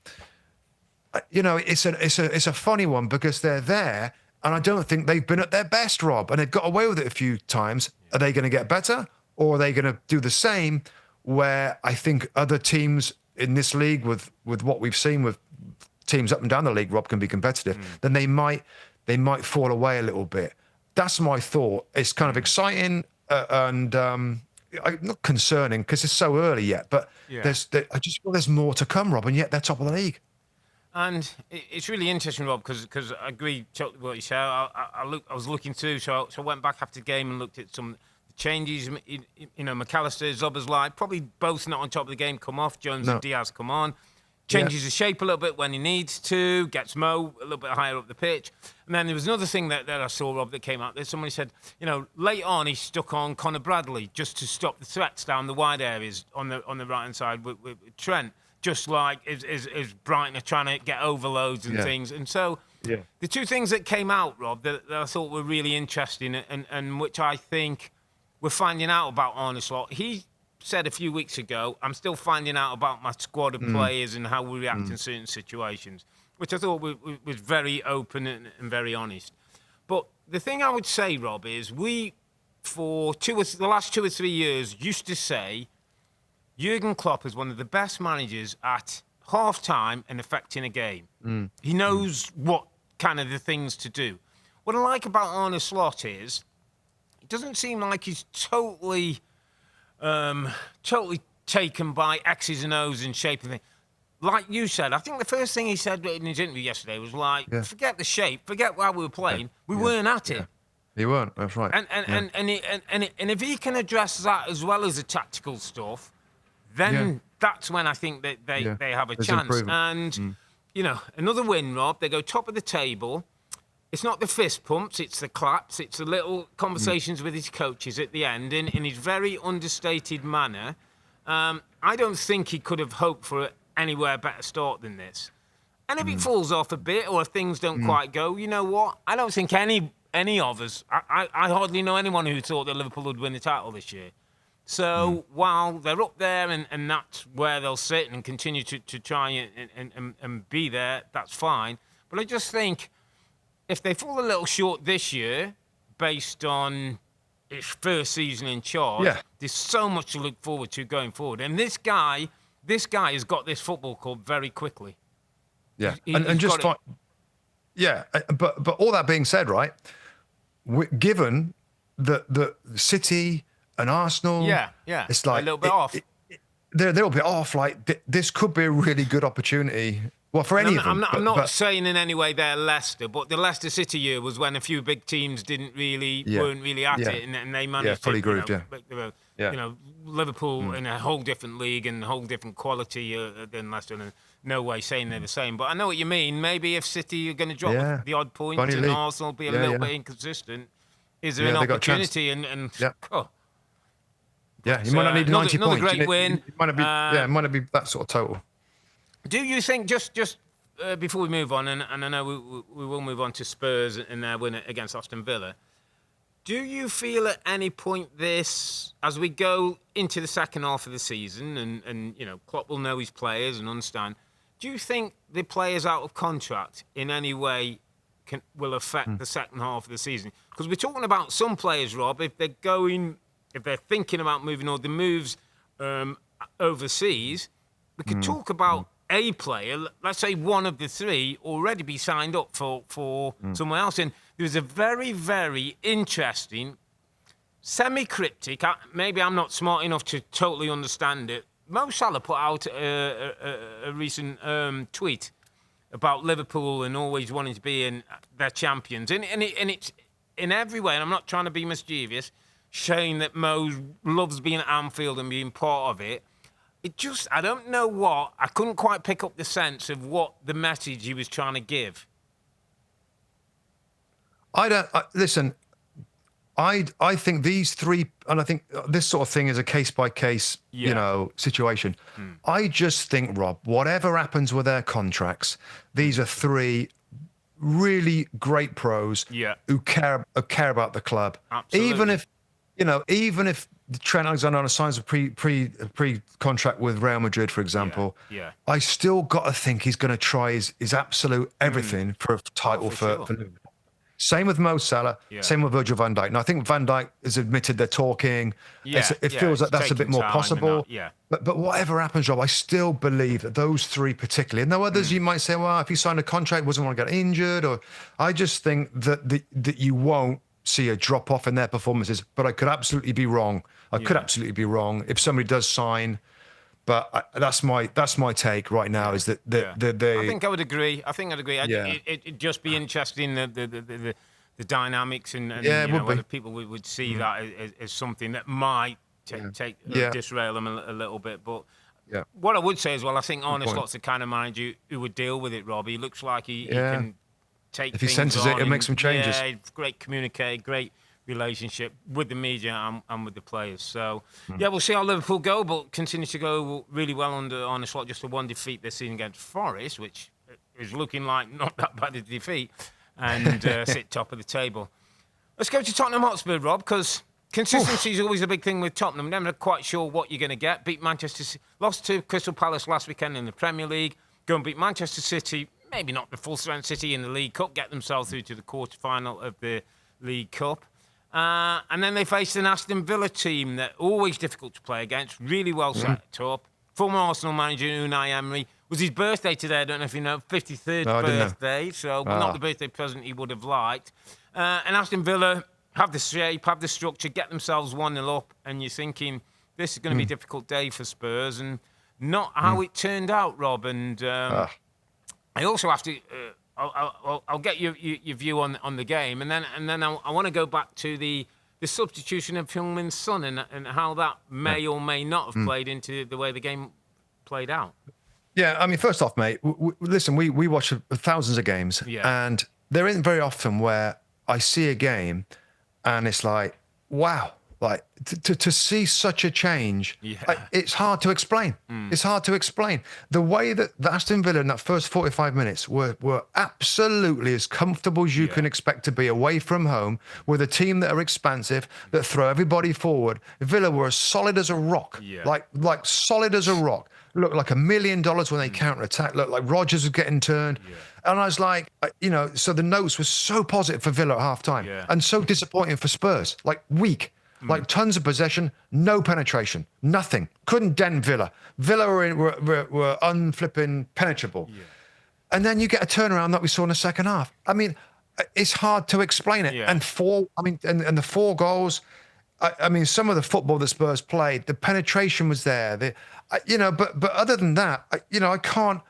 funny one, because they're there, and I don't think they've been at their best, Rob, and they've got away with it a few times. Are they going to get better, or are they going to do the same? Where I think other teams in this league, with what we've seen with teams up and down the league, Rob, can be competitive, then they might fall away a little bit. That's my thought. It's kind of exciting and not concerning, because it's so early yet. But I just feel there's more to come, Rob, and yet they're top of the league. And it's really interesting, Rob, because I agree with what you said. I was looking through, so I went back after the game and looked at some changes. McAllister, Zoboszlai, probably both not on top of the game, come off. Jones and Diaz come on. Changes the shape a little bit when he needs to, gets Mo a little bit higher up the pitch. And then there was another thing that I saw, Rob, that came out there. Somebody said, late on he stuck on Conor Bradley just to stop the threats down the wide areas on the right-hand side with Trent, just like as Brighton are trying to get overloads and things. And so the two things that came out, Rob, that I thought were really interesting and which I think we're finding out about Arne Slot. He said a few weeks ago, I'm still finding out about my squad of players and how we react in certain situations, which I thought was very open and very honest. But the thing I would say, Rob, is we, for the last 2 or 3 years, used to say Jurgen Klopp is one of the best managers at half-time and affecting a game. He knows what kind of the things to do. What I like about Arne Slot is it doesn't seem like he's totally taken by X's and O's and shape and things. Like you said, I think the first thing he said in his interview yesterday was like, forget the shape, forget how we were playing. We weren't at it. He weren't, that's right. And if he can address that as well as the tactical stuff, then that's when I think that they have a chance. And, another win, Rob, they go top of the table. It's not the fist pumps, it's the claps, it's the little conversations with his coaches at the end in his very understated manner. I don't think he could have hoped for anywhere better start than this. And if it falls off a bit or if things don't quite go, you know what? I don't think any of us, I hardly know anyone who thought that Liverpool would win the title this year. So while they're up there and that's where they'll sit and continue to try and be there, that's fine. But I just think if they fall a little short this year, based on its first season in charge, there's so much to look forward to going forward. And this guy has got this football club very quickly. Yeah, but all that being said, right? Given the City and Arsenal, it's like a little bit off. They're a little bit off. Like this could be a really good opportunity. Well, for any of them. I'm not saying in any way they're Leicester, but the Leicester City year was when a few big teams weren't really at it, and they managed fully grooved, Liverpool in a whole different league and a whole different quality than Leicester, and no way saying they're the same. But I know what you mean. Maybe if City are going to drop the odd point and Arsenal be a little bit inconsistent, is there an opportunity? You might not need 90 points. Another great win. It might not be that sort of total. Do you think, just before we move on, and I know we will move on to Spurs and their win against Aston Villa, do you feel at any point this, as we go into the second half of the season, and Klopp will know his players and understand, do you think the players out of contract in any way will affect the second half of the season? Because we're talking about some players, Rob, if they're thinking about moving or the moves overseas, we could talk about a player, let's say one of the three, already be signed up for somewhere else. And there was a very, very interesting, semi-cryptic, maybe I'm not smart enough to totally understand it. Mo Salah put out a recent tweet about Liverpool and always wanting to be in their champions. And it's in every way, and I'm not trying to be mischievous, showing that Mo loves being at Anfield and being part of it. It just, I don't know what, I couldn't quite pick up the sense of what the message he was trying to give. Listen, I think these three, and I think this sort of thing is a case-by-case, situation. I just think, Rob, whatever happens with their contracts, these are three really great pros who care about the club. Absolutely. Even if Trent Alexander-Arnold signs a pre-contract with Real Madrid, for example, I still got to think he's going to try his absolute everything for a title for Liverpool. Same with Mo Salah, same with Virgil van Dijk. And I think Van Dijk has admitted they're talking. It feels like that's a bit more possible. But whatever happens, Rob, I still believe that those three particularly, and there are others you might say, well, if he signed a contract, wasn't want to get injured, or I just think that you won't see a drop off in their performances. But I could absolutely be wrong. I could absolutely be wrong if somebody does sign. But that's my take right now. Is that they? I think I would agree. It'd just be interesting the dynamics and whether people would see that as something that might disrail them a little bit. But what I would say as well, I think Arne Slot's the kind of manager who would deal with it. Robbie, he looks like he can take. If he senses it, he'll make some changes. Yeah, great communicator, great relationship with the media and with the players. So, we'll see how Liverpool go, but continue to go really well under Arne Slot. Just a one defeat this season against Forest, which is looking like not that bad a defeat, and sit top of the table. Let's go to Tottenham Hotspur, Rob, because consistency is always a big thing with Tottenham. Never quite sure what you're going to get. Beat Manchester City, lost to Crystal Palace last weekend in the Premier League. Go and beat Manchester City, maybe not the full-strength City in the League Cup, get themselves through to the quarter-final of the League Cup. And then they faced an Aston Villa team that always difficult to play against, really well set up. Former Arsenal manager Unai Emery. Was his birthday today, I don't know if you know, 53rd birthday, so not the birthday present he would have liked. And Aston Villa have the shape, have the structure, get themselves 1-0 up, and you're thinking, this is going to be a difficult day for Spurs, and not how it turned out, Rob. And I also have to... I'll get your view on the game, and then I want to go back to the substitution of Heung-min Son and how that may or may not have played into the way the game played out. Yeah, I mean, first off, mate, listen, we watch thousands of games, and there isn't very often where I see a game and it's like, wow, like to see such a change, it's hard to explain. It's hard to explain. The way that the Aston Villa in that first 45 minutes were absolutely as comfortable as you can expect to be away from home with a team that are expansive, that throw everybody forward. Villa were as solid as a rock, like solid as a rock. Looked like $1 million when they counter-attacked. Looked like Rodgers was getting turned. And I was like, so the notes were so positive for Villa at half-time and so disappointing for Spurs, like weak. Like tons of possession, no penetration, nothing. Couldn't dent Villa. Villa were unflipping penetrable. And then you get a turnaround that we saw in the second half. I mean, it's hard to explain it. And the 4 goals. I mean, some of the football that Spurs played, the penetration was there. But other than that, I can't.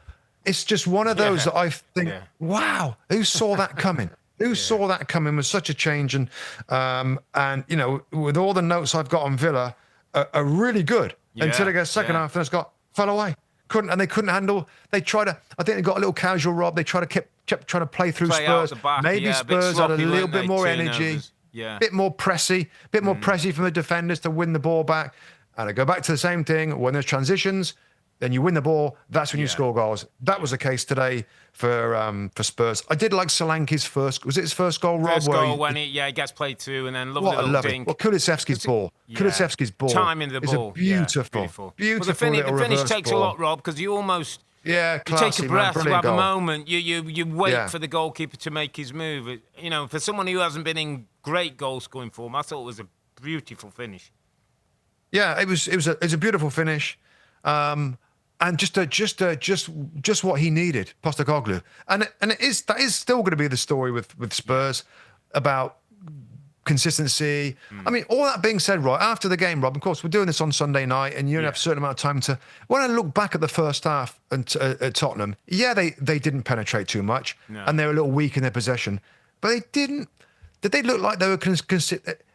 It's just one of those that I think, wow, who saw that coming? Who saw that coming with such a change? And with all the notes I've got on Villa are really good until they get second half and fell away. They couldn't handle. They tried to. I think they got a little casual, Rob. They kept trying to play through Spurs. Maybe Spurs had a little bit more energy, bit more pressy from the defenders to win the ball back. And I go back to the same thing when there's transitions. Then you win the ball. That's when you score goals. That was the case today for Spurs. I did like Solanke's first. Was it his first goal, Rob? First goal when he gets played through and then lovely little dink. Well, Kulusevski's ball. Kulusevski's ball. Timing the ball. Is beautiful. Beautiful. Well, the finish takes a lot, Rob, because you almost classy, you take a breath. You have goal. a moment. You wait for the goalkeeper to make his move. For someone who hasn't been in great goal scoring form, I thought it was a beautiful finish. Yeah, it was a beautiful finish. and just what he needed, Postecoglou. And that is still going to be the story with Spurs about consistency. I mean, all that being said, right, after the game, Rob, of course, we're doing this on Sunday night, and you only have a certain amount of time to... When I look back at the first half at Tottenham, they didn't penetrate too much, and they were a little weak in their possession, but they didn't... Did they look like they were...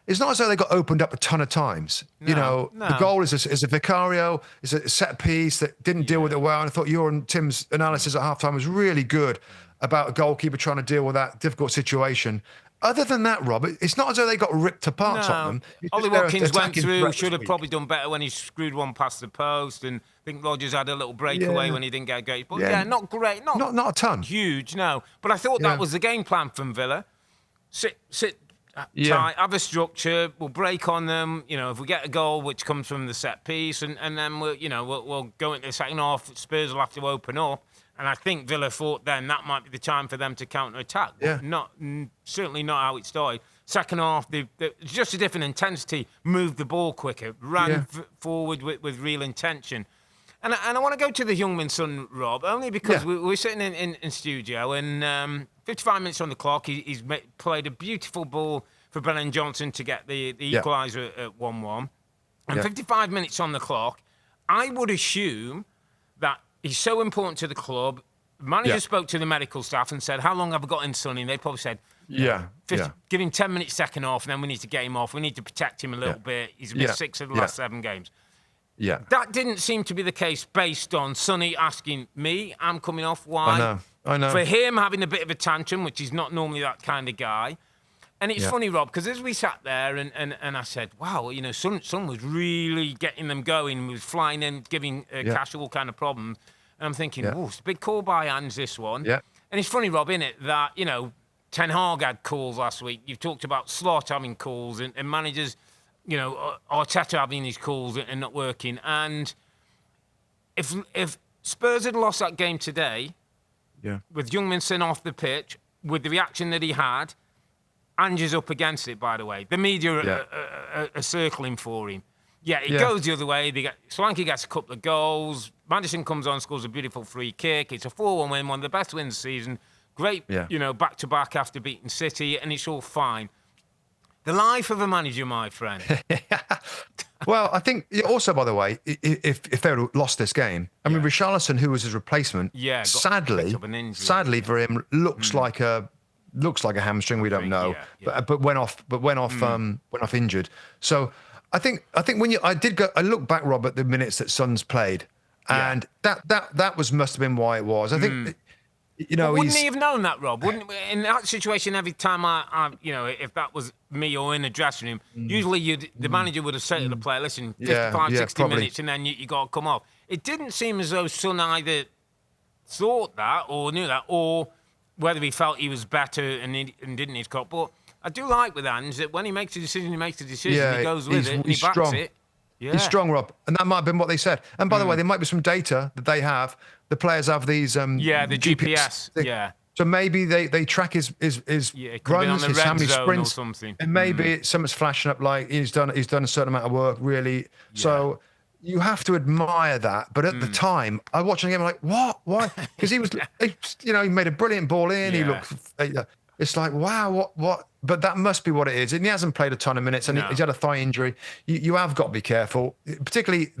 It's not as though they got opened up a ton of times. No. The goal is a Vicario, is a set piece that didn't deal with it well, and I thought your and Tim's analysis at halftime was really good about a goalkeeper trying to deal with that difficult situation. Other than that, Rob, it's not as though they got ripped apart, Tottenham. Ollie Watkins went through, should have probably done better when he screwed one past the post, and I think Rodgers had a little breakaway when he didn't get a great. But not great. Not a ton. Huge, no. But I thought that was the game plan from Villa. Sit tight, have a structure, we'll break on them, if we get a goal which comes from the set piece, and then we'll go into the second half, Spurs will have to open up. And I think Villa thought then that might be the time for them to counter-attack. Yeah. Certainly not how it started. Second half, just a different intensity, moved the ball quicker, ran forward with real intention. And I want to go to the Heung-min Son, Rob, only because we're sitting in studio, and 55 minutes on the clock, he's played a beautiful ball for Brennan Johnson to get the equaliser at 1-1. And 55 minutes on the clock, I would assume that he's so important to the club. The manager spoke to the medical staff and said, how long have I got in Sonny? And they probably said, give him 10 minutes second half, and then we need to get him off. We need to protect him a little bit. He's missed 6 of the last 7 games. Yeah. That didn't seem to be the case based on Sonny asking me, I'm coming off, why? I know. For him having a bit of a tantrum, which he's not normally that kind of guy. And it's funny, Rob, because as we sat there and I said, wow, Son was really getting them going, was flying in, giving Cash all kind of problems. And I'm thinking, it's a big call by Ange, this one. Yeah. And it's funny, Rob, innit, that, Ten Hag had calls last week. You've talked about Slot having calls and managers, Arteta having his calls and not working. And if Spurs had lost that game today, with Heung-min Son off the pitch, with the reaction that he had, Ange is up against it, by the way. The media are circling for him. It goes the other way. Solanke gets a couple of goals. Maddison comes on, scores a beautiful free kick. It's a 4-1 win, one of the best wins of the season. Great, back-to-back after beating City, and it's all fine. The life of a manager, my friend. Well, I think also, by the way, if they had lost this game, I mean, Richarlison, who was his replacement, sadly for him, looks like a hamstring. We don't know, but went off injured. So I think when I look back, Rob, at the minutes that Son's played, and that must have been why it was. I think. Wouldn't he have known that, Rob? Wouldn't in that situation? Every time if that was me or in a dressing room, usually the manager would have said to the player, "Listen, 55, 60 probably. minutes, and then you got to come off." It didn't seem as though Son either thought that or knew that, or whether he felt he was better and didn't need to cut. But I do like with Ange that when he makes a decision, he makes a decision. He goes with it and he backs it. Yeah. He's strong, Rob, and that might have been what they said. And by the way, there might be some data that they have. The players have these the GPS thing. So maybe they track his runs, his how many sprints, or something. And maybe something's flashing up like he's done a certain amount of work, really. Yeah. So you have to admire that. But at the time, I watched the game, I'm like, what? Why? Because he made a brilliant ball in. He looked. It's like, wow, what? But that must be what it is. And he hasn't played a ton of minutes, and he's had a thigh injury. You have got to be careful, particularly,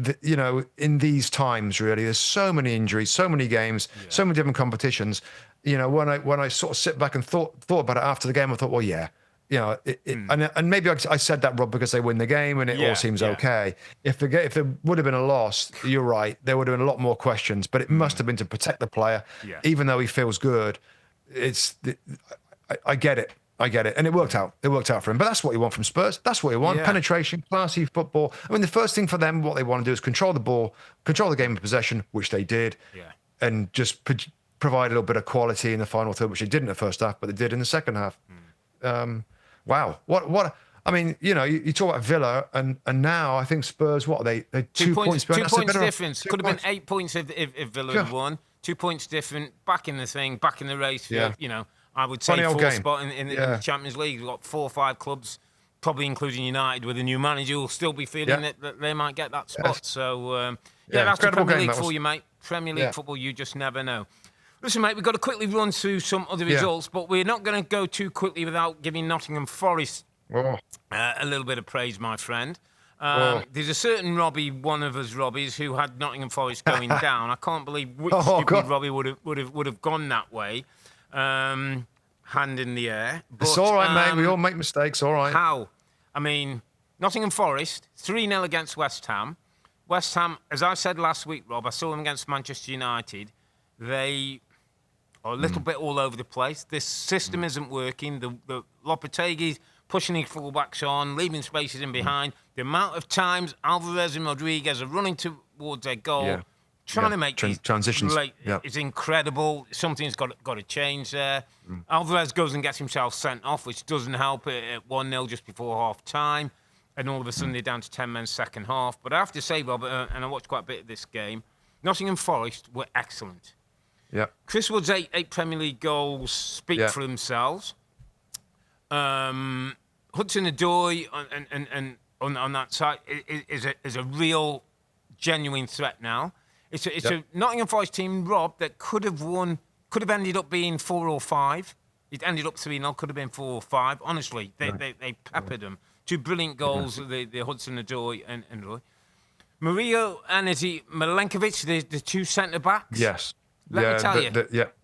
in these times, really. There's so many injuries, so many games, so many different competitions. When I sort of sit back and thought about it after the game, I thought, well, and maybe I said that, Rob, because they win the game and it all seems okay. If there would have been a loss, you're right, there would have been a lot more questions, but it must have been to protect the player, even though he feels good. I get it. And it worked out. It worked out for him. But that's what you want from Spurs. That's what you want. Penetration, classy football. I mean, the first thing for them, what they want to do is control the ball, control the game of possession, which they did, and just provide a little bit of quality in the final third, which they did in the first half, but they did in the second half. Wow. What? I mean, you talk about Villa, and now I think Spurs, what are they 2 points behind? 2 points difference. Could have been 8 points if Villa had won. 2 points different. Back in the race. I would say fourth spot in the Champions League. We've got 4 or 5 clubs probably including United with a new manager, will still be feeling that they might get that spot. Yes. So, that's the Premier League for you, mate. Premier League football, you just never know. Listen, mate, we've got to quickly run through some other results, but we're not going to go too quickly without giving Nottingham Forest a little bit of praise, my friend. There's a certain Robbie, one of us Robbies, who had Nottingham Forest going down. I can't believe which stupid Robbie would have gone that way. Hand in the air. But, it's all right, mate. We all make mistakes. All right. How? I mean, Nottingham Forest 3-0 against West Ham. West Ham, as I said last week, Rob, I saw them against Manchester United. They are a little bit all over the place. This system isn't working. The Lopetegui's pushing his fullbacks on, leaving spaces in behind. The amount of times Alvarez and Rodriguez are running towards their goal, trying to make these transitions. It's incredible. Something's got to change there. Alvarez goes and gets himself sent off, which doesn't help at 1-0 just before half-time. And all of a sudden they're down to 10 men second half. But I have to say, Robert, and I watched quite a bit of this game, Nottingham Forest were excellent. Yeah. Chris Wood's eight Premier League goals speak for themselves. Hudson-Odoi on that side is a real, genuine threat now. It's a Nottingham Forest team, Rob, that could have ended up being 4 or 5. It ended up 3-0, could have been 4 or 5. Honestly, they peppered them. 2 brilliant goals, the Hudson-Odoi and Roy. Murillo and Milenkovic, the 2 centre-backs. Yes. Let me tell you,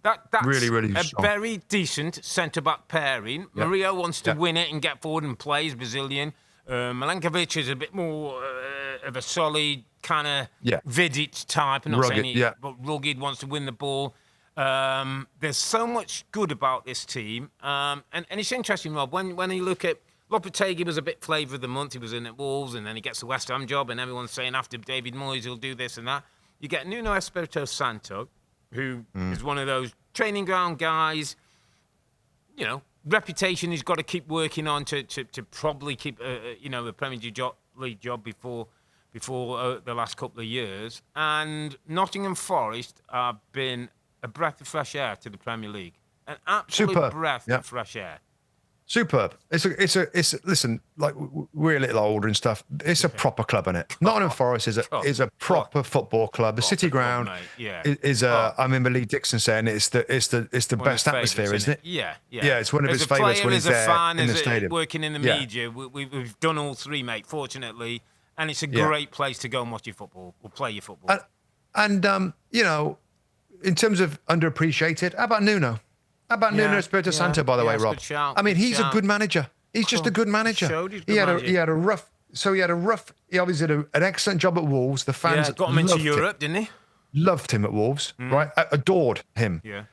that's really a strong. very decent centre-back pairing. Yeah. Murillo wants to win it and get forward and play. He's Brazilian. Milenkovic is a bit more of a solid kind of Vidic type. I'm not rugged, saying but rugged, wants to win the ball. There's so much good about this team. And it's interesting, Rob, when you look at Lopetegui was a bit flavour of the month. He was in at Wolves, and then he gets the West Ham job, and everyone's saying after David Moyes he'll do this and that. You get Nuno Espirito Santo, who is one of those training ground guys, reputation he's got to keep working on to probably keep, a Premier League job before the last couple of years. And Nottingham Forest have been a breath of fresh air to the Premier League. An absolute breath of fresh air. Superb. Listen, like we're a little older and stuff. It's a proper club, isn't it? Nottingham Forest is a proper football club. The City Ground is I remember Lee Dixon saying it's the best atmosphere, isn't it? Yeah. It's one of his favourites when he's there in the stadium. Working in the media, we've done all 3, mate. Fortunately, and it's a great place to go and watch your football or play your football. And in terms of underappreciated, how about Nuno? How about Nuno Espirito Santo, by the way, Rob? I mean, he's a good manager. He's just a good manager. He had a rough. He obviously did an excellent job at Wolves. The fans got him into Europe, didn't he? Loved him at Wolves, right? Adored him. Yeah.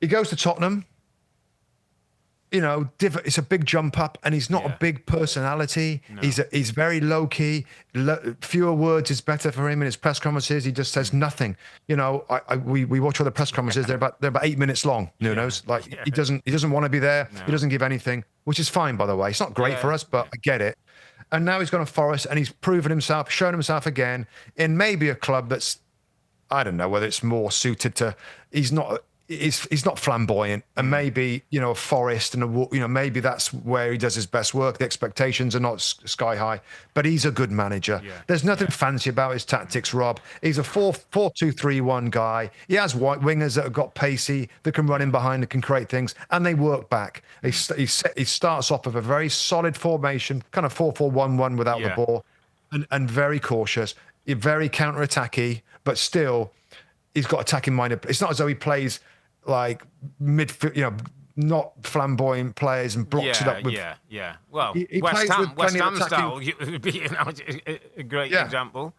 He goes to Tottenham. It's a big jump up, and he's not a big personality. No. He's very low key. Fewer words is better for him in his press conferences. He just says nothing. We watch all the press conferences. They're about 8 minutes long. Nuno's he doesn't want to be there. No. He doesn't give anything, which is fine, by the way. It's not great for us, but I get it. And now he's gone to Forest, and he's proven himself, shown himself again in maybe a club that's, I don't know whether it's more suited to. He's not flamboyant, and maybe a Forest and maybe that's where he does his best work. The expectations are not sky high, but he's a good manager. There's nothing fancy about his tactics, Rob. He's a 4-2-3-1 guy. He has white wingers that have got pacey, that can run in behind, that can create things, and they work back. He starts off with a very solid formation, kind of 4-4-1-1 without the ball, and very cautious, very counter-attacky, but still he's got attacking minded. It's not as though he plays like midfield, not flamboyant players and blocks it up with. Well, he West Ham style would be a great example.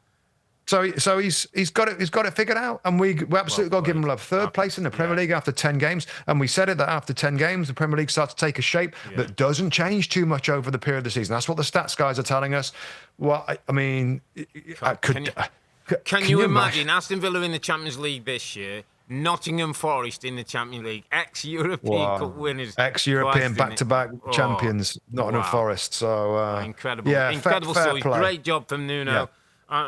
So he's got it figured out, and we absolutely got to give him love. Third place in the Premier League after 10 games, and we said it that after 10 games the Premier League starts to take a shape that doesn't change too much over the period of the season. That's what the stats guys are telling us. Well, I mean, can you imagine Aston Villa in the Champions League this year? Nottingham Forest in the Champions League, ex-European Cup winners, ex-European back-to-back champions, Nottingham Forest. So incredible, incredible story. Great job from Nuno.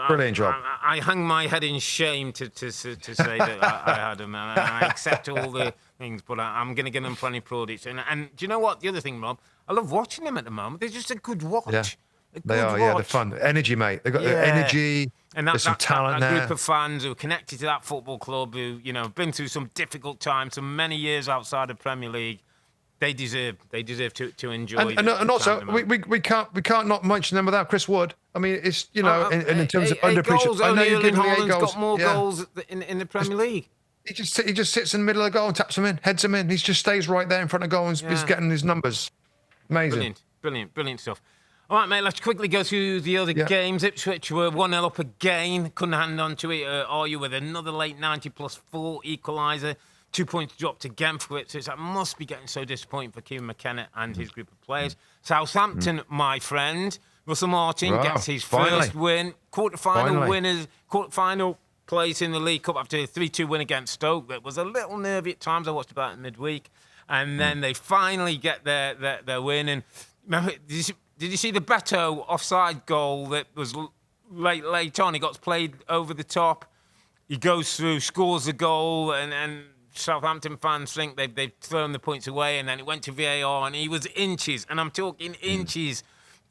Brilliant job. I hung my head in shame to say that I had him. I accept all the things, but I'm going to give them plenty of plaudits. And do you know what? The other thing, Rob, I love watching them at the moment. They're just a good watch. Yeah. They are, they're fun. Energy, mate. They've got the energy. And there's some talent that there. group of fans who are connected to that football club, who been through some difficult times, some many years outside of Premier League. They deserve to enjoy. And also, we can't not mention them without Chris Wood. I mean, it's in terms of underappreciated. I know you're giving me 8 goals. Got more goals in the Premier League. He just sits in the middle of the goal and taps them in, heads them in. He just stays right there in front of goal and he's getting his numbers. Amazing. Brilliant stuff. All right, mate, let's quickly go through the other games. Ipswich were 1-0 up again. Couldn't hand on to it, are you, with another late 90 plus 4 equaliser. 2 points dropped again for Ipswich. That must be getting so disappointing for Kieran McKenna and his group of players. Southampton, my friend. Russell Martin gets his first win. Quarter-final place in the League Cup after a 3-2 win against Stoke. That was a little nervy at times. I watched about it midweek. And then they finally get their win. And remember, did you see the Beto offside goal that was late on? He got played over the top. He goes through, scores the goal, and Southampton fans think they've thrown the points away, and then it went to VAR, and he was inches, and I'm talking inches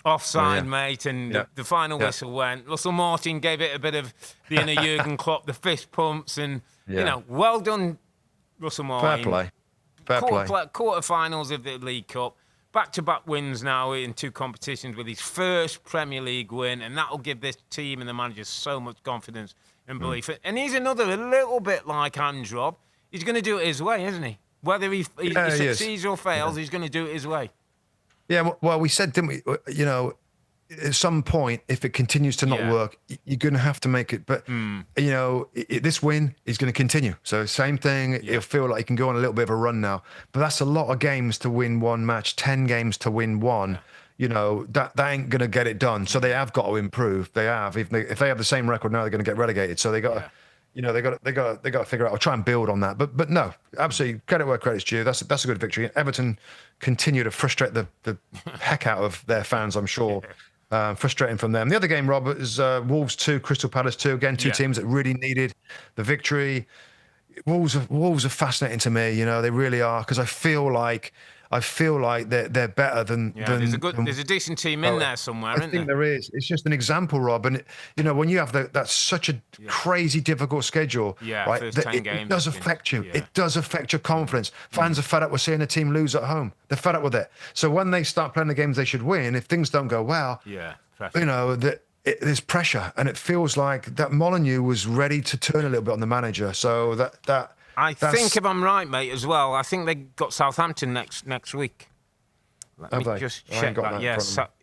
offside, mate, and the final whistle went. Russell Martin gave it a bit of the inner Jurgen Klopp, the fist pumps, and, well done, Russell Martin. Fair play. Quarter-finals of the League Cup. Back-to-back wins now in 2 competitions with his first Premier League win, and that will give this team and the manager so much confidence and belief. And he's a little bit like Hans Rob. He's going to do it his way, isn't he? Whether he succeeds or fails, he's going to do it his way. Yeah, well, we said, didn't we, at some point, if it continues to not work, you're going to have to make it. But, this win is going to continue. So same thing, it'll feel like you can go on a little bit of a run now. But that's a lot of games to win one match, 10 games to win one. That ain't going to get it done. So they have got to improve. They have. If they have the same record now, they're going to get relegated. So they got to... they got to figure out or try and build on that. But no, absolutely, credit where credit's due. That's a good victory. Everton continue to frustrate the heck out of their fans, I'm sure. Frustrating from them. The other game, Rob, is Wolves 2, Crystal Palace 2. Again, 2 teams that really needed the victory. Wolves are fascinating to me. They really are, because I feel like they're better than. Yeah, there's a decent team in there somewhere, isn't there? I think there is. It's just an example, Rob. And when you have that's such a crazy difficult schedule, right? First 10 games, it does affect you. It does affect your confidence. Fans are fed up with seeing a team lose at home. They're fed up with it. So when they start playing the games they should win, if things don't go well, there's pressure, and it feels like that Molineux was ready to turn a little bit on the manager. So that. I think, if I'm right, mate, as well, I think they got Southampton next week. Let me just check that. Yeah,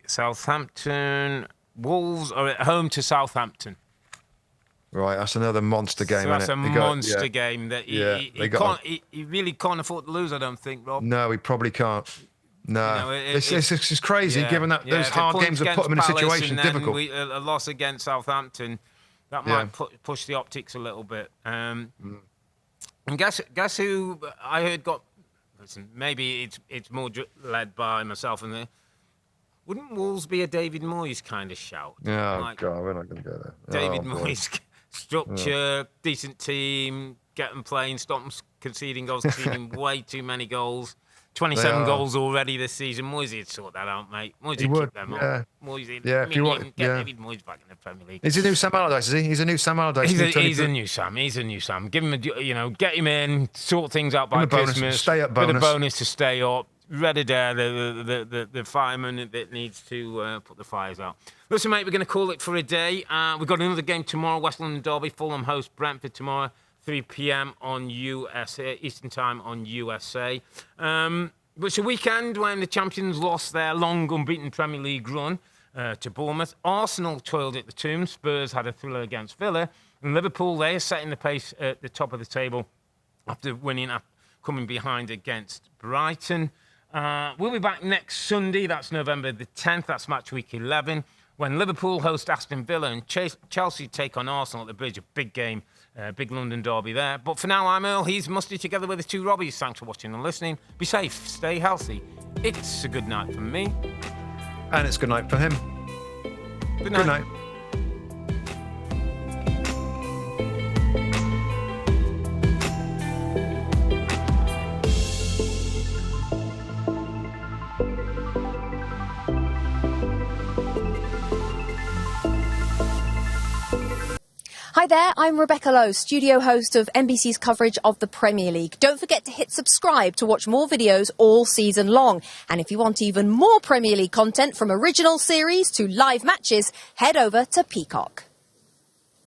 Southampton. Wolves are at home to Southampton. Right, that's another monster game. So that's a monster game that he really can't afford to lose, I don't think, Rob. No, he probably can't. No, it's crazy, given that those hard games have put him in a situation difficult. A loss against Southampton, that might push the optics a little bit. And guess who I heard got? Listen, maybe it's more led by myself and the. Wouldn't Wolves be a David Moyes kind of shout? Oh God, we're not going to go there. David Moyes, structure, decent team, get them playing, stop them conceding goals, conceding way too many goals. 27 goals already this season. Moyes would sort that out, mate. Moyes would keep them up. Moyes if you want, get David Moyes back in the Premier League. Is he new Sam Allardyce? Is he? He's a new Sam Allardyce. He's a new Sam. He's a new Sam. Give him get him in, sort things out by Christmas. Stay up bonus. Bit of bonus to stay up. Ready there, the fireman that needs to put the fires out. Listen, mate, we're going to call it for a day. We've got another game tomorrow. West London Derby. Fulham host Brentford tomorrow, 3 p.m. on USA Eastern Time on USA. But it's a weekend when the champions lost their long unbeaten Premier League run to Bournemouth. Arsenal toiled at the tomb. Spurs had a thriller against Villa. And Liverpool, they are setting the pace at the top of the table after coming behind against Brighton. We'll be back next Sunday. That's November the 10th. That's Matchweek 11. When Liverpool host Aston Villa and Chelsea take on Arsenal at the Bridge. A big game. Big London derby there. But for now, I'm Earle. He's Mustoe together with the 2 Robbies. Thanks for watching and listening. Be safe. Stay healthy. It's a good night from me. And it's good night for him. Good night. Good night. Hi there, I'm Rebecca Lowe, studio host of NBC's coverage of the Premier League. Don't forget to hit subscribe to watch more videos all season long. And if you want even more Premier League content, from original series to live matches, head over to Peacock.